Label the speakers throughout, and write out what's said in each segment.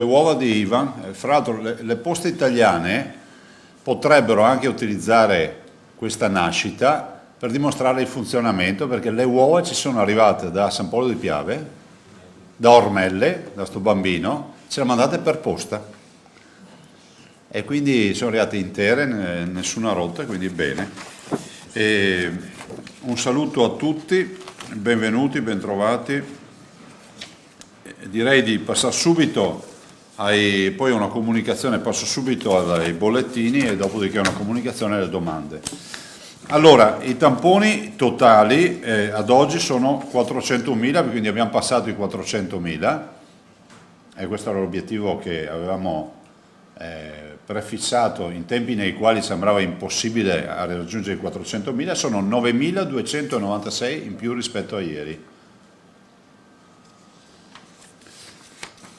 Speaker 1: Le uova di Ivan, fra l'altro le poste italiane potrebbero anche utilizzare questa nascita per dimostrare il funzionamento, perché le uova ci sono arrivate da San Polo di Piave, da Ormelle, da sto bambino, ce le mandate per posta e quindi sono arrivate intere, nessuna rotta, quindi bene. E un saluto a tutti, benvenuti, bentrovati. Direi di passare subito poi una comunicazione, passo subito ai bollettini e dopodiché una comunicazione alle domande. Allora, i tamponi totali ad oggi sono 400.000, quindi abbiamo passato i 400.000 e questo era l'obiettivo che avevamo prefissato in tempi nei quali sembrava impossibile raggiungere i 400.000, sono 9.296 in più rispetto a ieri.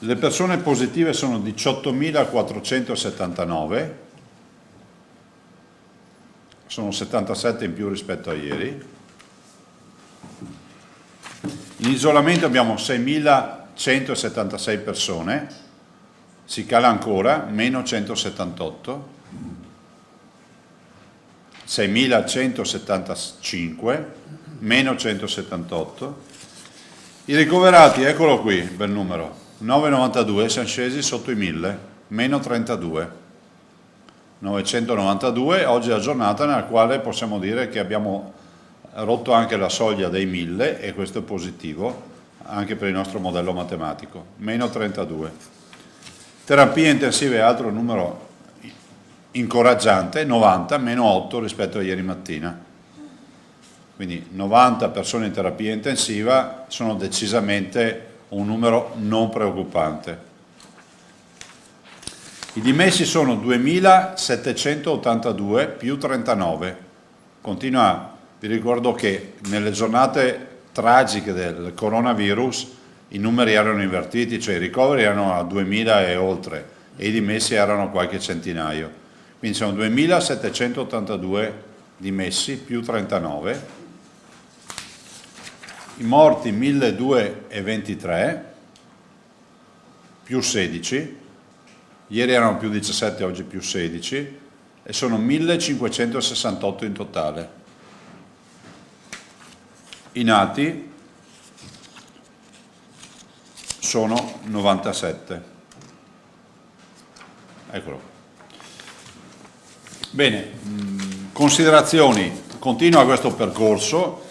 Speaker 1: Le persone positive sono 18.479, sono 77 in più rispetto a ieri. In isolamento abbiamo 6.176 persone, si cala ancora, meno 178, 6.175, meno 178. I ricoverati, eccolo qui, bel numero. 992, siamo scesi sotto i 1000, meno 32, 992, oggi è la giornata nella quale possiamo dire che abbiamo rotto anche la soglia dei 1000 e questo è positivo anche per il nostro modello matematico, meno 32. Terapie intensive è altro numero incoraggiante, 90, meno 8 rispetto a ieri mattina. Quindi 90 persone in terapia intensiva sono decisamente un numero non preoccupante. I dimessi sono 2.782 più 39. Vi ricordo che nelle giornate tragiche del coronavirus i numeri erano invertiti, cioè i ricoveri erano a 2.000 e oltre e i dimessi erano qualche centinaio. Quindi sono 2.782 dimessi più 39. I morti 1223 più 16, ieri erano più 17, oggi più 16 e sono 1568 in totale. I nati sono 97. Eccolo. Bene, considerazioni, continua questo percorso.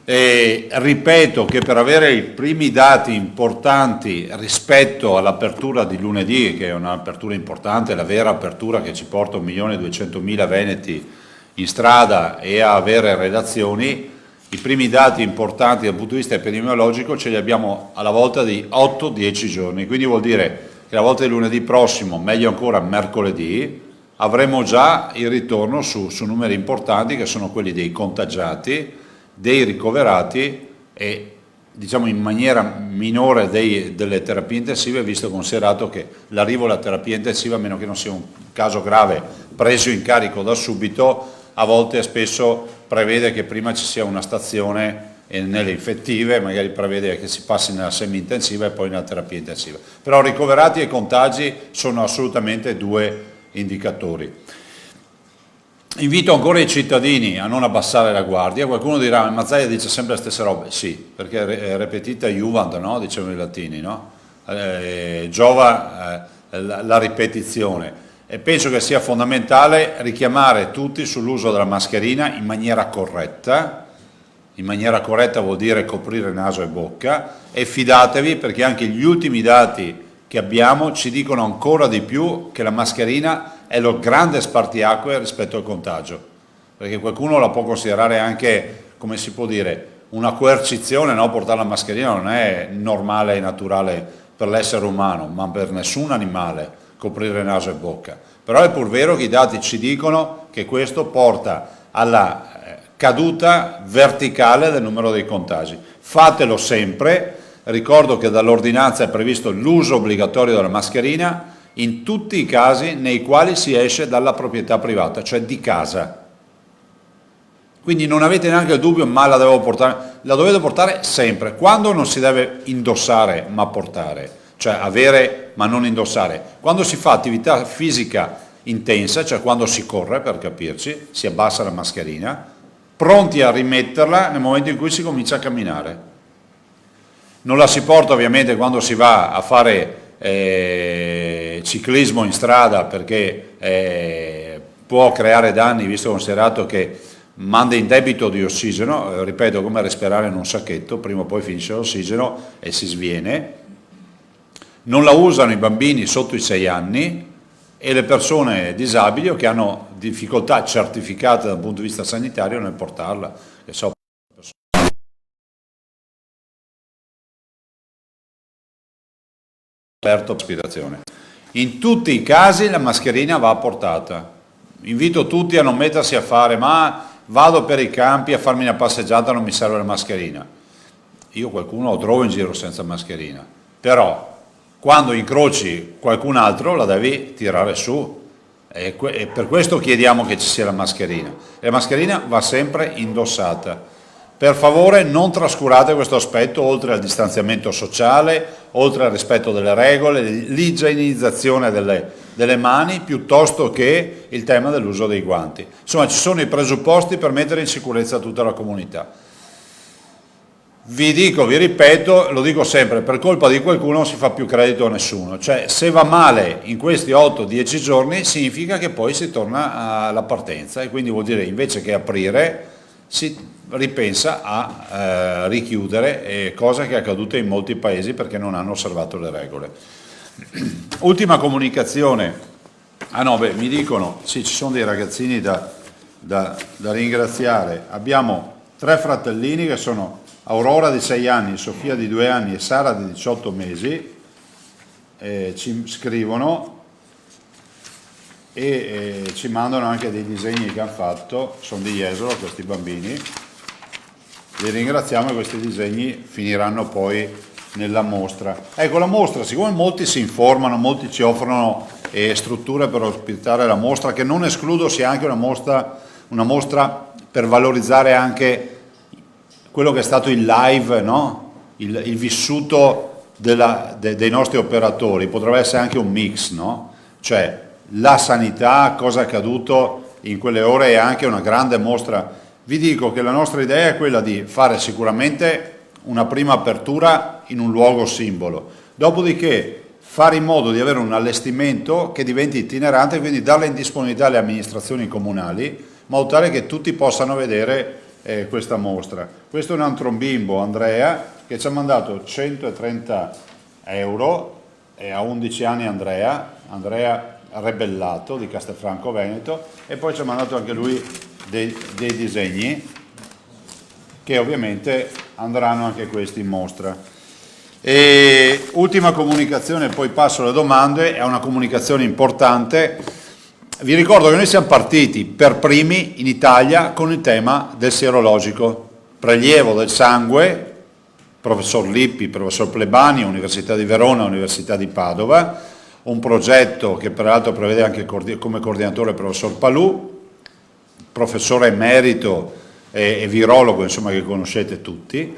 Speaker 1: E ripeto che per avere i primi dati importanti rispetto all'apertura di lunedì, che è un'apertura importante, la vera apertura che ci porta 1.200.000 veneti in strada e a avere relazioni, i primi dati importanti dal punto di vista epidemiologico ce li abbiamo alla volta di 8-10 giorni, quindi vuol dire che la volta di lunedì prossimo, meglio ancora mercoledì, avremo già il ritorno su numeri importanti che sono quelli dei contagiati, dei ricoverati e diciamo in maniera minore delle terapie intensive, visto considerato che l'arrivo alla terapia intensiva, a meno che non sia un caso grave preso in carico da subito, a volte spesso prevede che prima ci sia una stazione nelle infettive, magari prevede che si passi nella semi-intensiva e poi nella terapia intensiva. Però ricoverati e contagi sono assolutamente due indicatori. Invito ancora i cittadini a non abbassare la guardia. Qualcuno dirà, Mazzaia dice sempre le stesse robe. Sì, perché è repetita iuvant, no? Dicevano i latini, no? Giova la ripetizione. E penso che sia fondamentale richiamare tutti sull'uso della mascherina in maniera corretta. In maniera corretta vuol dire coprire naso e bocca. E fidatevi, perché anche gli ultimi dati che abbiamo ci dicono ancora di più che la mascherina è lo grande spartiacque rispetto al contagio, perché qualcuno la può considerare anche, come si può dire, una coercizione, no? Portare la mascherina non è normale e naturale per l'essere umano, ma per nessun animale coprire naso e bocca. Però è pur vero che i dati ci dicono che questo porta alla caduta verticale del numero dei contagi. Fatelo sempre. Ricordo che dall'ordinanza è previsto l'uso obbligatorio della mascherina in tutti i casi nei quali si esce dalla proprietà privata, cioè di casa. Quindi non avete neanche il dubbio, ma la dovete portare sempre, quando non si deve indossare ma portare. cioè avere ma non indossare. Quando si fa attività fisica intensa, cioè quando si corre, per capirci, si abbassa la mascherina, pronti a rimetterla nel momento in cui si comincia a camminare. Non la si porta ovviamente quando si va a fare ciclismo in strada, perché può creare danni, visto considerato che manda in debito di ossigeno, ripeto, come respirare in un sacchetto, prima o poi finisce l'ossigeno e si sviene. Non la usano i bambini sotto i 6 anni e le persone disabili o che hanno difficoltà certificate dal punto di vista sanitario nel portarla, che so, aperto aspirazione. In tutti i casi la mascherina va portata. Invito tutti a non mettersi a fare, ma vado per i campi a farmi una passeggiata, non mi serve la mascherina. Io qualcuno lo trovo in giro senza mascherina, però quando incroci qualcun altro la devi tirare su, e per questo chiediamo che ci sia la mascherina. La mascherina va sempre indossata. Per favore non trascurate questo aspetto, oltre al distanziamento sociale, oltre al rispetto delle regole, l'igienizzazione delle mani, piuttosto che il tema dell'uso dei guanti. Insomma, ci sono i presupposti per mettere in sicurezza tutta la comunità. Vi dico, vi ripeto, lo dico sempre, per colpa di qualcuno non si fa più credito a nessuno, cioè se va male in questi 8-10 giorni significa che poi si torna alla partenza, e quindi vuol dire invece che aprire si ripensa a richiudere, cosa che è accaduta in molti paesi perché non hanno osservato le regole. Ultima comunicazione, mi dicono, sì, ci sono dei ragazzini da ringraziare, abbiamo 3 fratellini che sono Aurora di 6 anni, Sofia di 2 anni e Sara di 18 mesi, ci scrivono e ci mandano anche dei disegni che hanno fatto, sono di Jesolo questi bambini, li ringraziamo e questi disegni finiranno poi nella mostra. Ecco, la mostra, siccome molti si informano, molti ci offrono strutture per ospitare la mostra, che non escludo sia anche una mostra per valorizzare anche quello che è stato il live, no? il vissuto dei nostri operatori, potrebbe essere anche un mix, no? Cioè la sanità, cosa è accaduto in quelle ore, è anche una grande mostra. Vi dico che la nostra idea è quella di fare sicuramente una prima apertura in un luogo simbolo, dopodiché fare in modo di avere un allestimento che diventi itinerante, quindi darla in disponibilità alle amministrazioni comunali, in modo tale che tutti possano vedere questa mostra. Questo è un altro bimbo, Andrea, che ci ha mandato 130 euro, e ha 11 anni Andrea Rebellato di Castelfranco Veneto, e poi ci ha mandato anche lui dei disegni che ovviamente andranno anche questi in mostra. E ultima comunicazione, poi passo alle domande, è una comunicazione importante. Vi ricordo che noi siamo partiti per primi in Italia con il tema del sierologico, prelievo del sangue, professor Lippi, professor Plebani, Università di Verona, Università di Padova, un progetto che peraltro prevede anche come coordinatore il professor Palù, professore emerito e virologo, insomma, che conoscete tutti,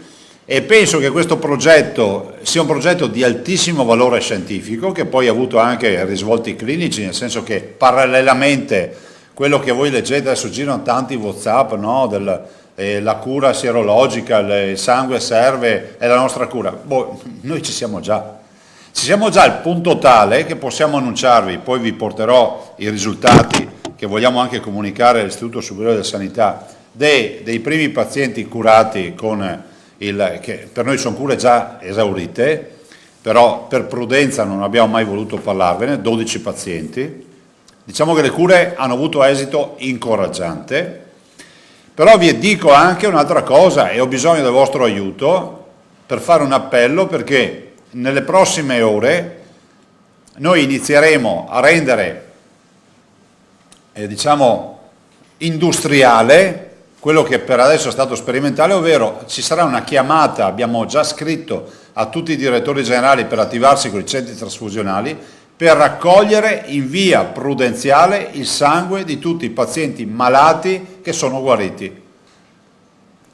Speaker 1: e penso che questo progetto sia un progetto di altissimo valore scientifico, che poi ha avuto anche risvolti clinici, nel senso che parallelamente quello che voi leggete, adesso girano tanti WhatsApp, no? La cura sierologica, il sangue serve, è la nostra cura. Noi ci siamo già al punto tale che possiamo annunciarvi, poi vi porterò i risultati che vogliamo anche comunicare all'Istituto Superiore della Sanità, dei primi pazienti curati con che per noi sono cure già esaurite, però per prudenza non abbiamo mai voluto parlarvene, 12 pazienti. Diciamo che le cure hanno avuto esito incoraggiante, però vi dico anche un'altra cosa, e ho bisogno del vostro aiuto per fare un appello, perché nelle prossime ore noi inizieremo a rendere industriale quello che per adesso è stato sperimentale, ovvero ci sarà una chiamata, abbiamo già scritto a tutti i direttori generali per attivarsi con i centri trasfusionali, per raccogliere in via prudenziale il sangue di tutti i pazienti malati che sono guariti.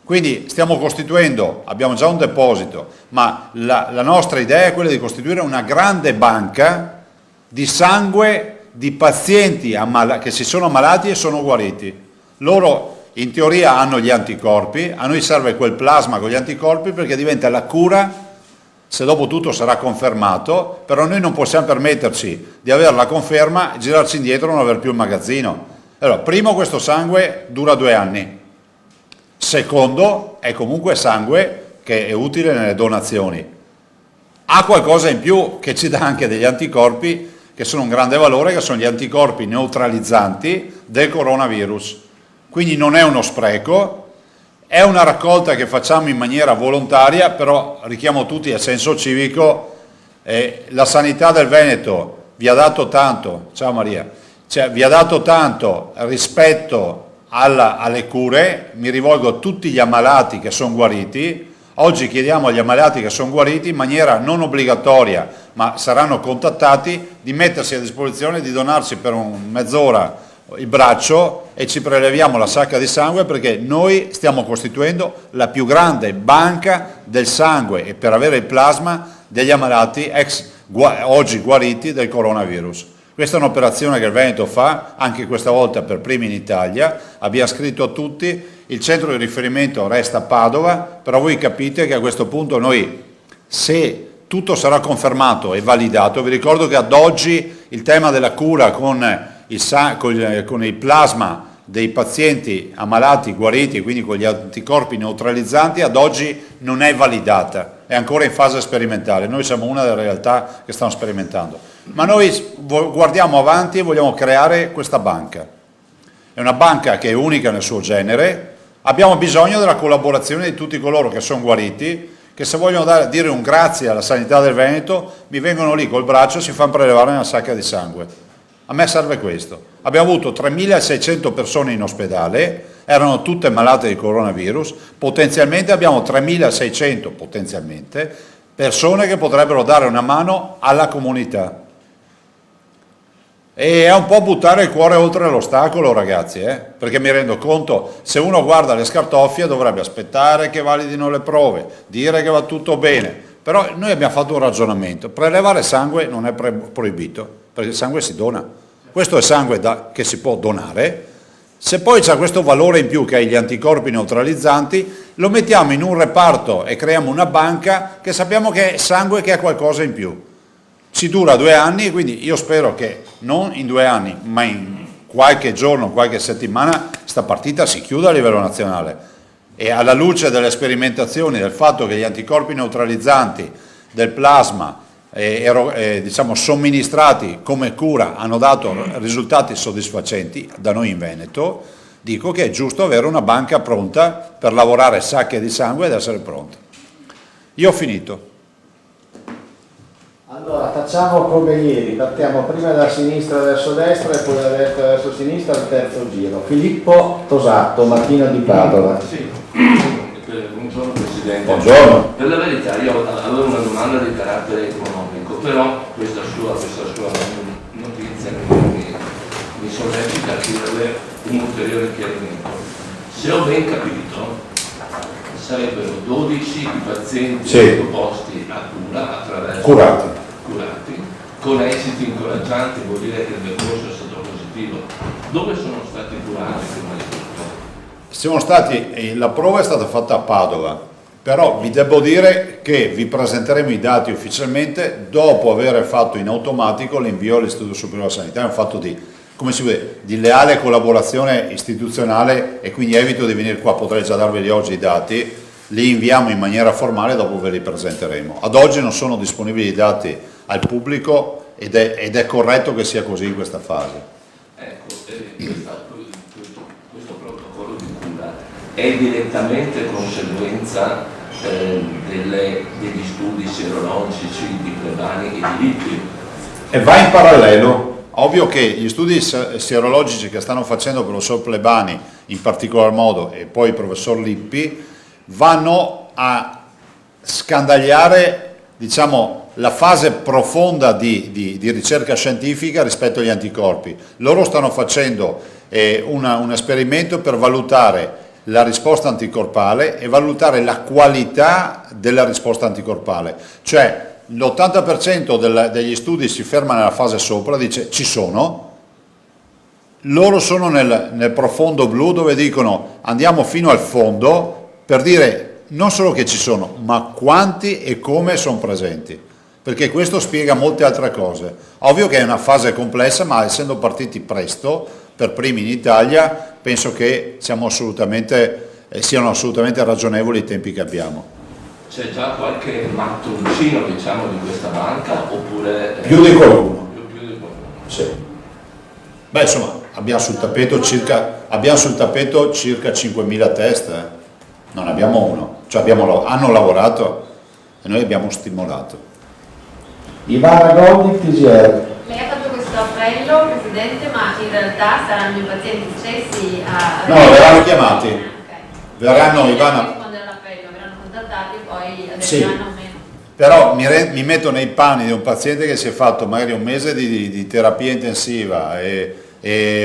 Speaker 1: Quindi stiamo costituendo, abbiamo già un deposito, ma la nostra idea è quella di costituire una grande banca di sangue di pazienti che si sono ammalati e sono guariti. Loro in teoria hanno gli anticorpi, a noi serve quel plasma con gli anticorpi perché diventa la cura, se dopo tutto sarà confermato, però noi non possiamo permetterci di avere la conferma, girarci indietro e non avere più il magazzino. Allora, primo, questo sangue dura 2 anni. Secondo, è comunque sangue che è utile nelle donazioni. Ha qualcosa in più che ci dà anche degli anticorpi che sono un grande valore, che sono gli anticorpi neutralizzanti del coronavirus. Quindi non è uno spreco, è una raccolta che facciamo in maniera volontaria, però richiamo tutti al senso civico. La sanità del Veneto vi ha dato tanto, ciao Maria, vi ha dato tanto rispetto alle cure, mi rivolgo a tutti gli ammalati che sono guariti. Oggi chiediamo agli ammalati che sono guariti in maniera non obbligatoria, ma saranno contattati, di mettersi a disposizione, di donarci per mezz'ora il braccio e ci preleviamo la sacca di sangue, perché noi stiamo costituendo la più grande banca del sangue e per avere il plasma degli ammalati oggi guariti del coronavirus. Questa è un'operazione che il Veneto fa, anche questa volta per primi in Italia, abbiamo scritto a tutti, il centro di riferimento resta a Padova, però voi capite che a questo punto noi, se tutto sarà confermato e validato, vi ricordo che ad oggi il tema della cura con il plasma dei pazienti ammalati, guariti, quindi con gli anticorpi neutralizzanti, ad oggi non è validata, è ancora in fase sperimentale. Noi siamo una delle realtà che stanno sperimentando. Ma noi guardiamo avanti e vogliamo creare questa banca. È una banca che è unica nel suo genere, abbiamo bisogno della collaborazione di tutti coloro che sono guariti, che se vogliono dire un grazie alla sanità del Veneto, mi vengono lì col braccio e si fanno prelevare una sacca di sangue. A me serve questo. Abbiamo avuto 3.600 persone in ospedale, erano tutte malate di coronavirus, potenzialmente abbiamo 3.600 persone che potrebbero dare una mano alla comunità. E è un po' buttare il cuore oltre l'ostacolo, ragazzi, perché mi rendo conto, se uno guarda le scartoffie dovrebbe aspettare che validino le prove, dire che va tutto bene, però noi abbiamo fatto un ragionamento: prelevare sangue non è proibito, perché il sangue si dona, questo è sangue che si può donare. Se poi c'è questo valore in più che è gli anticorpi neutralizzanti, lo mettiamo in un reparto e creiamo una banca che sappiamo che è sangue che ha qualcosa in più. Ci dura 2 anni, quindi io spero che non in 2 anni, ma in qualche giorno, qualche settimana, sta partita si chiuda a livello nazionale. E alla luce delle sperimentazioni, del fatto che gli anticorpi neutralizzanti del plasma diciamo somministrati come cura hanno dato risultati soddisfacenti da noi in Veneto, dico che è giusto avere una banca pronta per lavorare sacche di sangue ed essere pronta. Io ho finito.
Speaker 2: Allora, facciamo come ieri, partiamo prima da sinistra verso destra e poi da destra verso sinistra al terzo giro. Filippo Tosato, Martino di Padova.
Speaker 3: Sì. Buongiorno Presidente.
Speaker 1: Buongiorno.
Speaker 3: Per la verità io avevo una domanda di carattere economico, però questa sua notizia mi sollecita a chiederle un ulteriore chiarimento. Se ho ben capito, sarebbero 12 i pazienti sottoposti a cura attraverso curati, con esiti incoraggianti, vuol dire che il percorso è stato positivo. Dove sono stati curati prima di tutto?
Speaker 1: La prova è stata fatta a Padova, però vi devo dire che vi presenteremo i dati ufficialmente dopo aver fatto in automatico l'invio all'Istituto Superiore della Sanità. È un fatto di leale collaborazione istituzionale e quindi evito di venire qua, potrei già darveli oggi i dati, li inviamo in maniera formale e dopo ve li presenteremo. Ad oggi non sono disponibili i dati al pubblico ed è corretto che sia così in questa fase.
Speaker 3: Ecco, questo protocollo di cura è direttamente conseguenza degli studi serologici di plebani e di Lippi.
Speaker 1: E va in parallelo. Ovvio che gli studi sierologici che stanno facendo il professor Plebani in particolar modo e poi il professor Lippi vanno a scandagliare, diciamo, la fase profonda di ricerca scientifica rispetto agli anticorpi. Loro stanno facendo un esperimento per valutare la risposta anticorpale e valutare la qualità della risposta anticorpale. Cioè l'80% degli studi si ferma nella fase sopra, dice ci sono, loro sono nel profondo blu dove dicono andiamo fino al fondo per dire non solo che ci sono, ma quanti e come sono presenti, perché questo spiega molte altre cose. Ovvio che è una fase complessa, ma essendo partiti presto, per primi in Italia, penso che siano assolutamente ragionevoli i tempi che abbiamo.
Speaker 3: C'è già qualche mattoncino, diciamo, di questa banca, oppure...
Speaker 1: Più di qualcuno.
Speaker 3: Più di qualcuno.
Speaker 1: Sì. Beh, insomma, abbiamo sul tappeto circa 5.000 test, non abbiamo uno, cioè hanno lavorato e noi abbiamo stimolato.
Speaker 2: Ivana Goldi, TGR.
Speaker 4: Lei ha fatto questo appello, Presidente, ma in realtà saranno i pazienti stessi a...
Speaker 1: No, verranno chiamati.
Speaker 4: Ok.
Speaker 1: Verranno, Ivana.
Speaker 4: Rispondere all'appello, verranno contattati e poi
Speaker 1: Sì.
Speaker 4: aderiranno o meno.
Speaker 1: Però mi metto nei panni di un paziente che si è fatto magari un mese di terapia intensiva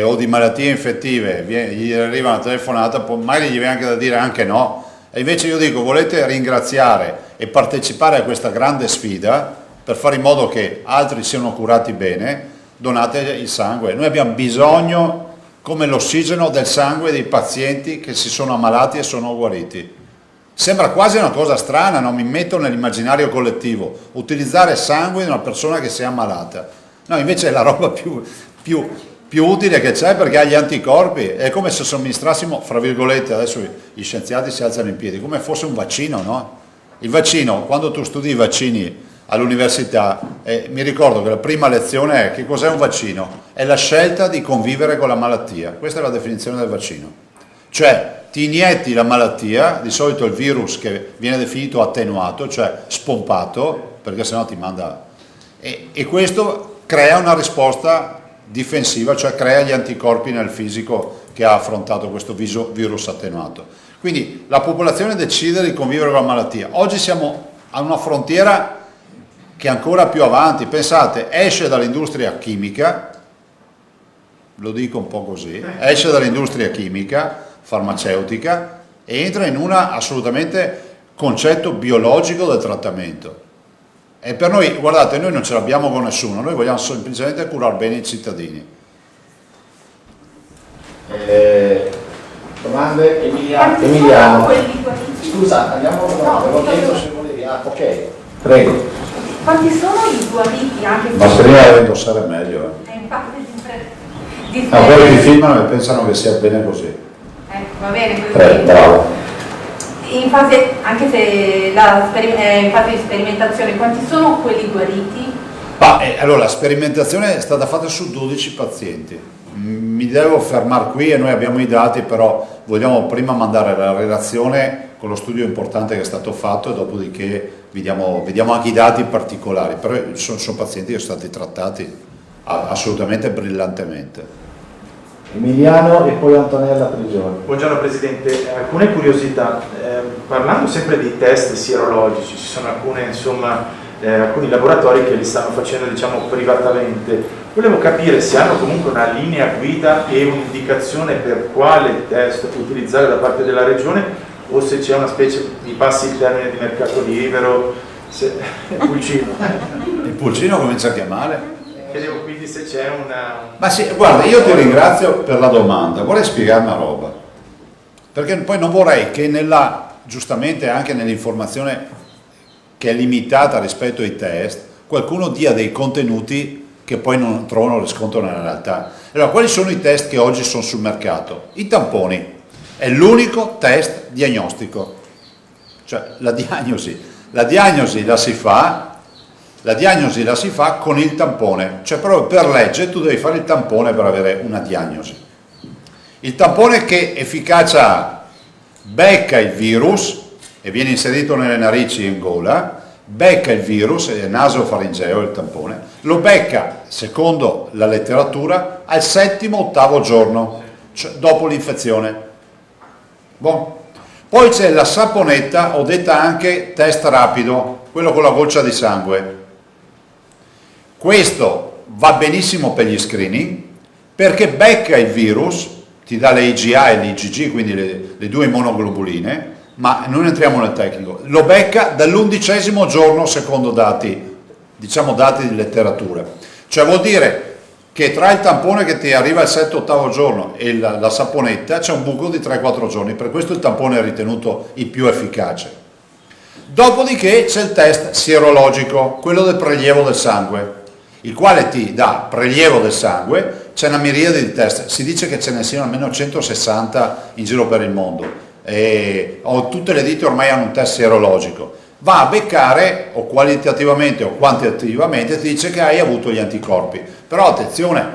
Speaker 1: o di malattie infettive, gli arriva una telefonata, magari gli viene anche da dire anche no, e invece io dico volete ringraziare e partecipare a questa grande sfida per fare in modo che altri siano curati bene, donate il sangue. Noi abbiamo bisogno, come l'ossigeno, del sangue dei pazienti che si sono ammalati e sono guariti. Sembra quasi una cosa strana, non mi metto nell'immaginario collettivo, utilizzare sangue di una persona che si è ammalata. No, invece è la roba più utile che c'è perché ha gli anticorpi, è come se somministrassimo, fra virgolette, adesso gli scienziati si alzano in piedi, come fosse un vaccino, no? Il vaccino, quando tu studi i vaccini all'università, mi ricordo che la prima lezione è che cos'è un vaccino? È la scelta di convivere con la malattia, questa è la definizione del vaccino. Cioè ti inietti la malattia, di solito il virus che viene definito attenuato, cioè spompato, perché sennò ti manda... E questo crea una risposta difensiva, cioè crea gli anticorpi nel fisico che ha affrontato questo virus attenuato. Quindi la popolazione decide di convivere con la malattia. Oggi siamo a una frontiera che è ancora più avanti. Pensate, esce dall'industria chimica, lo dico un po' così, esce dall'industria chimica, farmaceutica e entra in una assolutamente concetto biologico del trattamento. E per noi, guardate, noi non ce l'abbiamo con nessuno, noi vogliamo semplicemente curare bene i cittadini.
Speaker 2: Domande? Emiliano. Scusa, andiamo avevo chiesto se volevi. Ok, prego.
Speaker 5: Quanti sono i guariti anche
Speaker 1: Ma prima devo indossare meglio.
Speaker 5: infatti
Speaker 1: No, quelli che filmano e pensano che sia bene così.
Speaker 5: va bene, così.
Speaker 2: Bravo.
Speaker 5: In fase, anche se è in fase di sperimentazione, quanti sono quelli guariti?
Speaker 1: Allora, la sperimentazione è stata fatta su 12 pazienti. Mi devo fermare qui e noi abbiamo i dati, però vogliamo prima mandare la relazione con lo studio importante che è stato fatto e dopodiché vediamo anche i dati particolari, però sono pazienti che sono stati trattati assolutamente brillantemente.
Speaker 2: Emiliano e poi Antonella Prigioni.
Speaker 6: Buongiorno Presidente, alcune curiosità. Parlando sempre di test sierologici, ci sono alcuni laboratori che li stanno facendo privatamente. Volevo capire se hanno comunque una linea guida e un'indicazione per quale test utilizzare da parte della Regione o se c'è una specie, mi passi il termine di mercato libero, pulcino.
Speaker 1: Il pulcino comincia a chiamare?
Speaker 6: Chiedevo quindi se c'è una...
Speaker 1: Ma sì, guarda, io ti ringrazio per la domanda, vorrei spiegare una roba, perché poi non vorrei che giustamente anche nell'informazione che è limitata rispetto ai test, qualcuno dia dei contenuti che poi non trovano riscontro nella realtà. Allora, quali sono i test che oggi sono sul mercato? I tamponi, è l'unico test diagnostico, cioè la diagnosi la si fa con il tampone, cioè proprio per legge tu devi fare il tampone per avere una diagnosi. Il tampone che efficacia ha? Becca il virus e viene inserito nelle narici in gola, becca il virus, è nasofaringeo il tampone, lo becca, secondo la letteratura, al 7º-8º giorno, cioè dopo l'infezione. Bon. Poi c'è la saponetta, ho detta anche test rapido, quello con la goccia di sangue. Questo va benissimo per gli screening perché becca il virus ti dà le IgA e l'IgG, quindi le due immunoglobuline, ma non entriamo nel tecnico. Lo becca dall'11° giorno secondo dati, diciamo dati di letteratura. Cioè vuol dire che tra il tampone che ti arriva il 7-8 giorno e la saponetta c'è un buco di 3-4 giorni, per questo il tampone è ritenuto il più efficace. Dopodiché c'è il test sierologico, quello del prelievo del sangue, il quale ti dà prelievo del sangue, c'è una miriade di test, si dice che ce ne siano almeno 160 in giro per il mondo, e tutte le ditte ormai hanno un test sierologico, va a beccare o qualitativamente o quantitativamente ti dice che hai avuto gli anticorpi, però attenzione,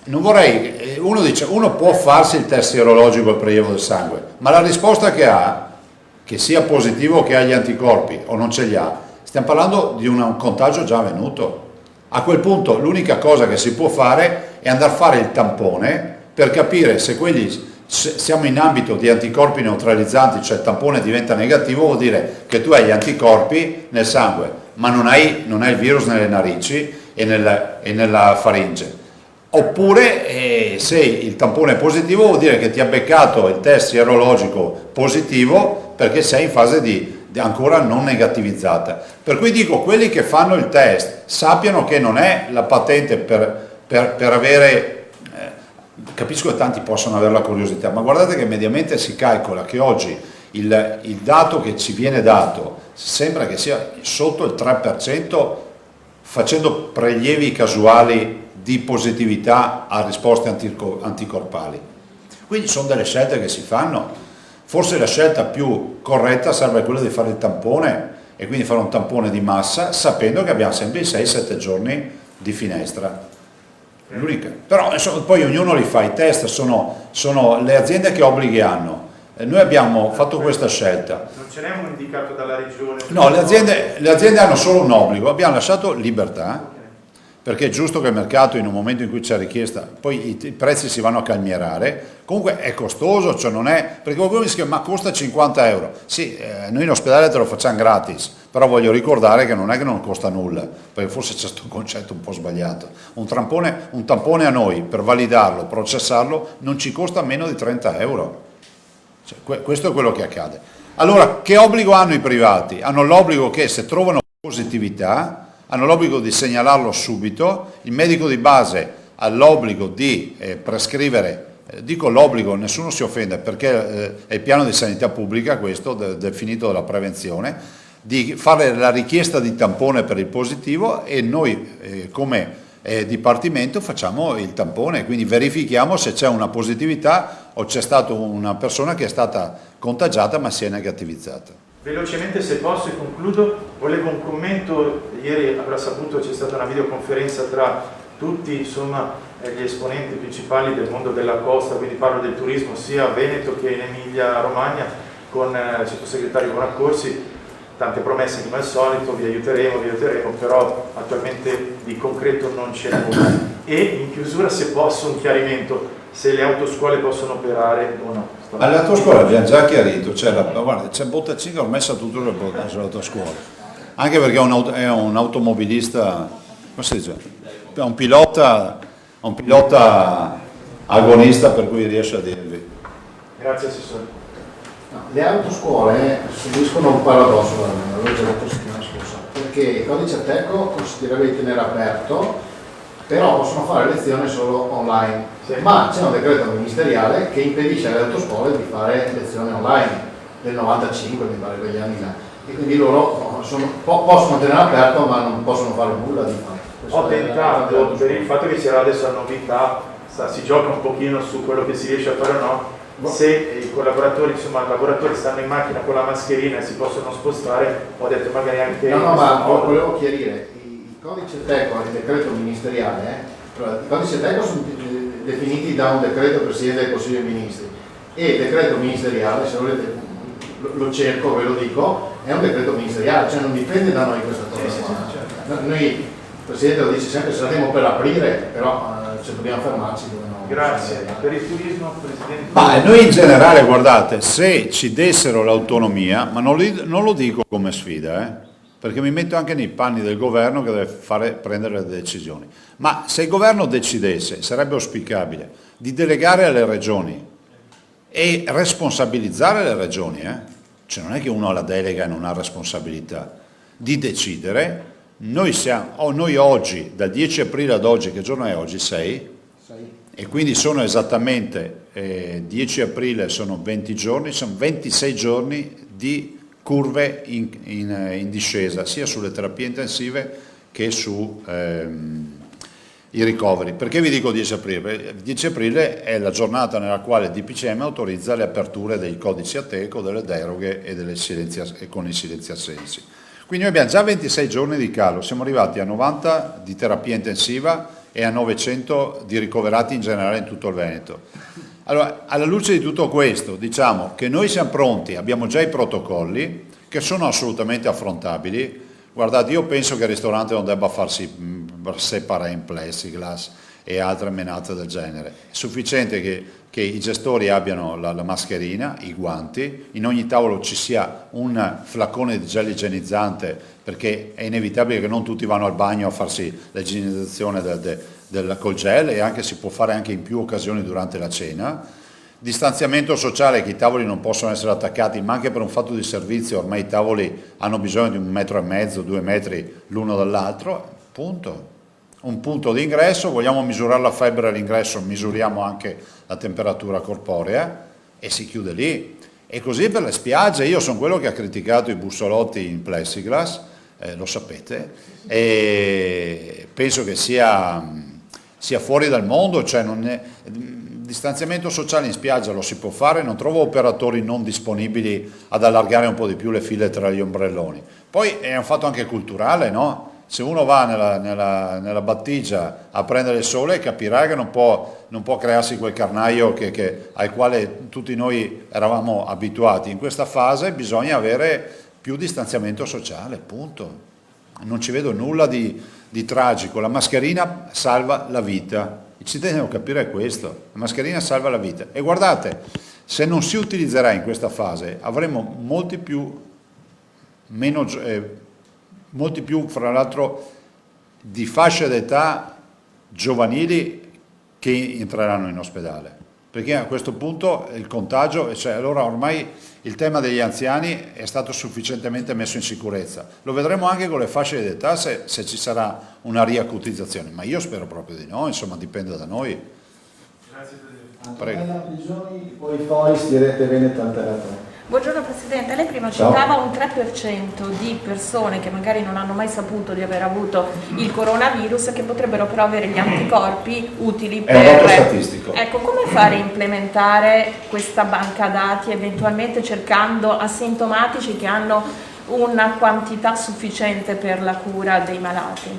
Speaker 1: non vorrei, uno dice uno può farsi il test sierologico al prelievo del sangue, ma la risposta che ha, che sia positivo che ha gli anticorpi o non ce li ha, stiamo parlando di un contagio già avvenuto. A quel punto l'unica cosa che si può fare è andare a fare il tampone per capire se siamo in ambito di anticorpi neutralizzanti, cioè il tampone diventa negativo, vuol dire che tu hai gli anticorpi nel sangue, ma non hai il virus nelle narici e nella faringe. Oppure se il tampone è positivo vuol dire che ti ha beccato il test sierologico positivo perché sei in fase di ancora non negativizzata. Per cui dico, quelli che fanno il test sappiano che non è la patente per avere, capisco che tanti possono avere la curiosità, ma guardate che mediamente si calcola che oggi il dato che ci viene dato sembra che sia sotto il 3% facendo prelievi casuali di positività a risposte anticorpali. Quindi sono delle scelte che si fanno. Forse la scelta più corretta sarebbe quella di fare il tampone e quindi fare un tampone di massa sapendo che abbiamo sempre i 6-7 giorni di finestra. L'unica. Però insomma, poi ognuno li fa, i test sono le aziende che obblighi hanno. Noi abbiamo fatto questa scelta.
Speaker 6: Non ce n'è un indicato dalla regione?
Speaker 1: No, le aziende hanno solo un obbligo, abbiamo lasciato libertà. Perché è giusto che il mercato in un momento in cui c'è richiesta, poi i prezzi si vanno a calmierare, comunque è costoso, cioè non è, perché qualcuno mi dice ma costa 50 euro, sì, noi in ospedale te lo facciamo gratis, però voglio ricordare che non costa nulla, perché forse c'è questo concetto un po' sbagliato, un tampone a noi per validarlo, processarlo, non ci costa meno di 30 euro, cioè, questo è quello che accade. Allora, che obbligo hanno i privati? Hanno l'obbligo che se trovano positività, hanno l'obbligo di segnalarlo subito, il medico di base ha l'obbligo di prescrivere, dico l'obbligo, nessuno si offende perché è il piano di sanità pubblica questo, definito della prevenzione, di fare la richiesta di tampone per il positivo e noi come dipartimento facciamo il tampone, quindi verifichiamo se c'è una positività o c'è stata una persona che è stata contagiata ma si è negativizzata.
Speaker 6: Velocemente se posso e concludo, volevo un commento, ieri avrà saputo c'è stata una videoconferenza tra tutti insomma, gli esponenti principali del mondo della costa, quindi parlo del turismo sia a Veneto che in Emilia Romagna, con il sottosegretario Bonaccorsi, tante promesse come al solito, vi aiuteremo, però attualmente di concreto non c'è nulla. E in chiusura se posso un chiarimento, se le autoscuole possono operare o no.
Speaker 1: Alle autoscuole abbiamo già chiarito, c'è Bottacin che ho messo tutto sull'autoscuola, anche perché è un automobilista, come si dice? È un pilota agonista per cui riesce a dirvi.
Speaker 6: Grazie Assessore.
Speaker 2: No, le autoscuole subiscono un paradosso, l'avevo già detto settimana scorsa, perché il codice Ateco consentirebbe di tenere aperto, però possono fare lezioni solo online, sì. Ma c'è un decreto ministeriale che impedisce alle autoscuole di fare lezioni online del 95, mi pare, quegli anni là, e quindi loro possono tenere aperto ma non possono fare nulla di fatto.
Speaker 6: Ho tentato, per il fatto che c'era adesso la novità, si gioca un pochino su quello che si riesce a fare o no, se i collaboratori, insomma i lavoratori stanno in macchina con la mascherina e si possono spostare, ho detto magari anche...
Speaker 2: No, ma volevo chiarire, il codice Ateco e il decreto ministeriale, i codici Ateco sono definiti da un decreto del Presidente del Consiglio dei Ministri e il decreto ministeriale, se volete lo cerco, ve lo dico, è un decreto ministeriale, cioè non dipende da noi questa cosa. Sì, certo. Noi, il Presidente lo dice sempre, saremo per aprire, però se dobbiamo fermarci dove no.
Speaker 6: Grazie. Per il turismo, Presidente?
Speaker 1: Ma noi in generale, guardate, se ci dessero l'autonomia, ma non lo dico come sfida, perché mi metto anche nei panni del governo che deve prendere le decisioni. Ma se il governo decidesse, sarebbe auspicabile, di delegare alle regioni e responsabilizzare le regioni, cioè non è che uno ha la delega e non ha responsabilità, di decidere. Noi oggi, dal 10 aprile ad oggi, che giorno è oggi? 6? E quindi sono esattamente 10 aprile, sono 20 giorni, sono 26 giorni di curve in discesa, sia sulle terapie intensive che sui ricoveri. Perché vi dico 10 aprile? Il 10 aprile è la giornata nella quale il DPCM autorizza le aperture dei codici Ateco, delle deroghe e con i silenziassensi. Quindi noi abbiamo già 26 giorni di calo, siamo arrivati a 90 di terapia intensiva e a 900 di ricoverati in generale in tutto il Veneto. Allora, alla luce di tutto questo, diciamo che noi siamo pronti, abbiamo già i protocolli che sono assolutamente affrontabili. Guardate, io penso che il ristorante non debba farsi separare in plexiglass e altre menate del genere. È sufficiente che i gestori abbiano la mascherina, i guanti, in ogni tavolo ci sia un flacone di gel igienizzante, perché è inevitabile che non tutti vanno al bagno a farsi l'igienizzazione col gel, e anche si può fare anche in più occasioni durante la cena. Distanziamento sociale, che i tavoli non possono essere attaccati, ma anche per un fatto di servizio ormai i tavoli hanno bisogno di 1,5 metri, 2 metri l'uno dall'altro, punto. Un punto di ingresso, vogliamo misurare la febbre all'ingresso, misuriamo anche la temperatura corporea e si chiude lì. E così per le spiagge. Io sono quello che ha criticato i bussolotti in plexiglass, lo sapete, e penso che sia fuori dal mondo, cioè distanziamento sociale in spiaggia lo si può fare, non trovo operatori non disponibili ad allargare un po' di più le file tra gli ombrelloni. Poi è un fatto anche culturale, no? Se uno va nella battigia a prendere il sole, capirà che non può crearsi quel carnaio al quale tutti noi eravamo abituati. In questa fase bisogna avere più distanziamento sociale, punto. Non ci vedo nulla di tragico. La mascherina salva la vita. I cittadini devono capire questo. La mascherina salva la vita. E guardate, se non si utilizzerà in questa fase, avremo molti più, fra l'altro, di fasce d'età giovanili che entreranno in ospedale. Perché a questo punto il contagio, cioè allora ormai il tema degli anziani è stato sufficientemente messo in sicurezza. Lo vedremo anche con le fasce d'età se ci sarà una riacutizzazione, ma io spero proprio di no, insomma dipende da noi.
Speaker 6: Grazie Presidente.
Speaker 7: Antonella Prigioni, poi Foris di Rete Veneto Antara.
Speaker 5: Buongiorno Presidente, lei prima
Speaker 7: Ciao.
Speaker 5: citava un 3% di persone che magari non hanno mai saputo di aver avuto il coronavirus, che potrebbero però avere gli anticorpi utili per...
Speaker 1: È un dato statistico.
Speaker 5: Ecco, come fare a implementare questa banca dati, eventualmente cercando asintomatici che hanno una quantità sufficiente per la cura dei malati?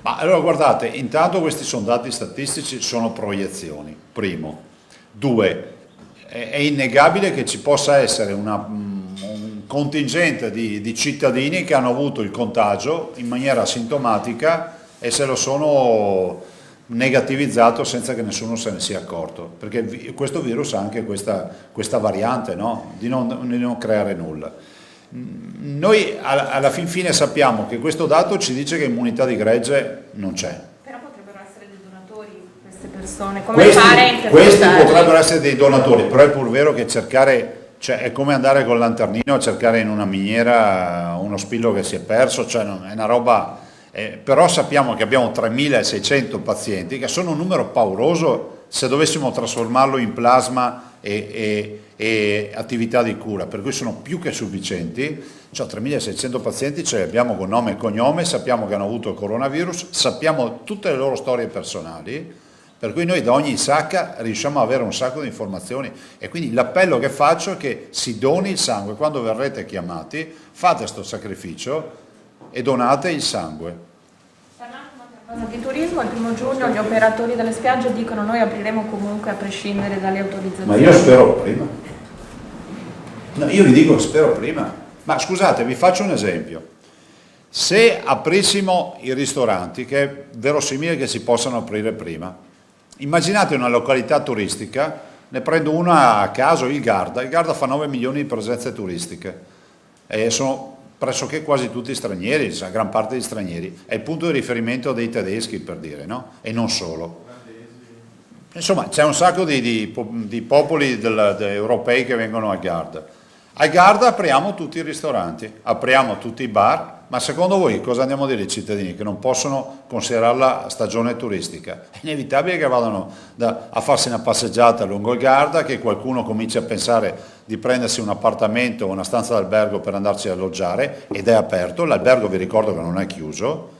Speaker 1: Ma allora guardate, intanto questi sono dati statistici, sono proiezioni, primo. Due, è innegabile che ci possa essere un contingente di cittadini che hanno avuto il contagio in maniera asintomatica e se lo sono negativizzato senza che nessuno se ne sia accorto, perché questo virus ha anche questa variante, no? di non creare nulla. Noi alla fin fine sappiamo che questo dato ci dice che immunità di gregge non c'è.
Speaker 5: Però potrebbero essere dei donatori queste persone, come fare a interpretare?
Speaker 1: Questi potrebbero essere dei donatori, però è pur vero che cercare, cioè è come andare col lanternino a cercare in una miniera uno spillo che si è perso, cioè è una roba, però sappiamo che abbiamo 3.600 pazienti, che sono un numero pauroso se dovessimo trasformarlo in plasma e attività di cura, per cui sono più che sufficienti. Cioè 3.600 pazienti ce li abbiamo con nome e cognome, sappiamo che hanno avuto il coronavirus, sappiamo tutte le loro storie personali, per cui noi da ogni sacca riusciamo ad avere un sacco di informazioni, e quindi l'appello che faccio è che si doni il sangue. Quando verrete chiamati fate questo sacrificio e donate il sangue.
Speaker 5: Di turismo, il 1° giugno gli operatori delle spiagge dicono: noi apriremo comunque a prescindere dalle autorizzazioni.
Speaker 1: Ma io spero prima. No, io vi dico spero prima. Ma scusate, vi faccio un esempio. Se aprissimo i ristoranti, che è verosimile che si possano aprire prima, immaginate una località turistica, ne prendo una a caso, il Garda fa 9 milioni di presenze turistiche, sono pressoché quasi tutti stranieri, cioè gran parte di stranieri, è il punto di riferimento dei tedeschi, per dire, no? E non solo. Insomma, c'è un sacco di popoli europei che vengono al Garda. Al Garda apriamo tutti i ristoranti, apriamo tutti i bar, ma secondo voi cosa andiamo a dire ai cittadini che non possono considerarla stagione turistica? È inevitabile che vadano a farsi una passeggiata lungo il Garda, che qualcuno cominci a pensare di prendersi un appartamento o una stanza d'albergo per andarci a alloggiare, ed è aperto, l'albergo vi ricordo che non è chiuso,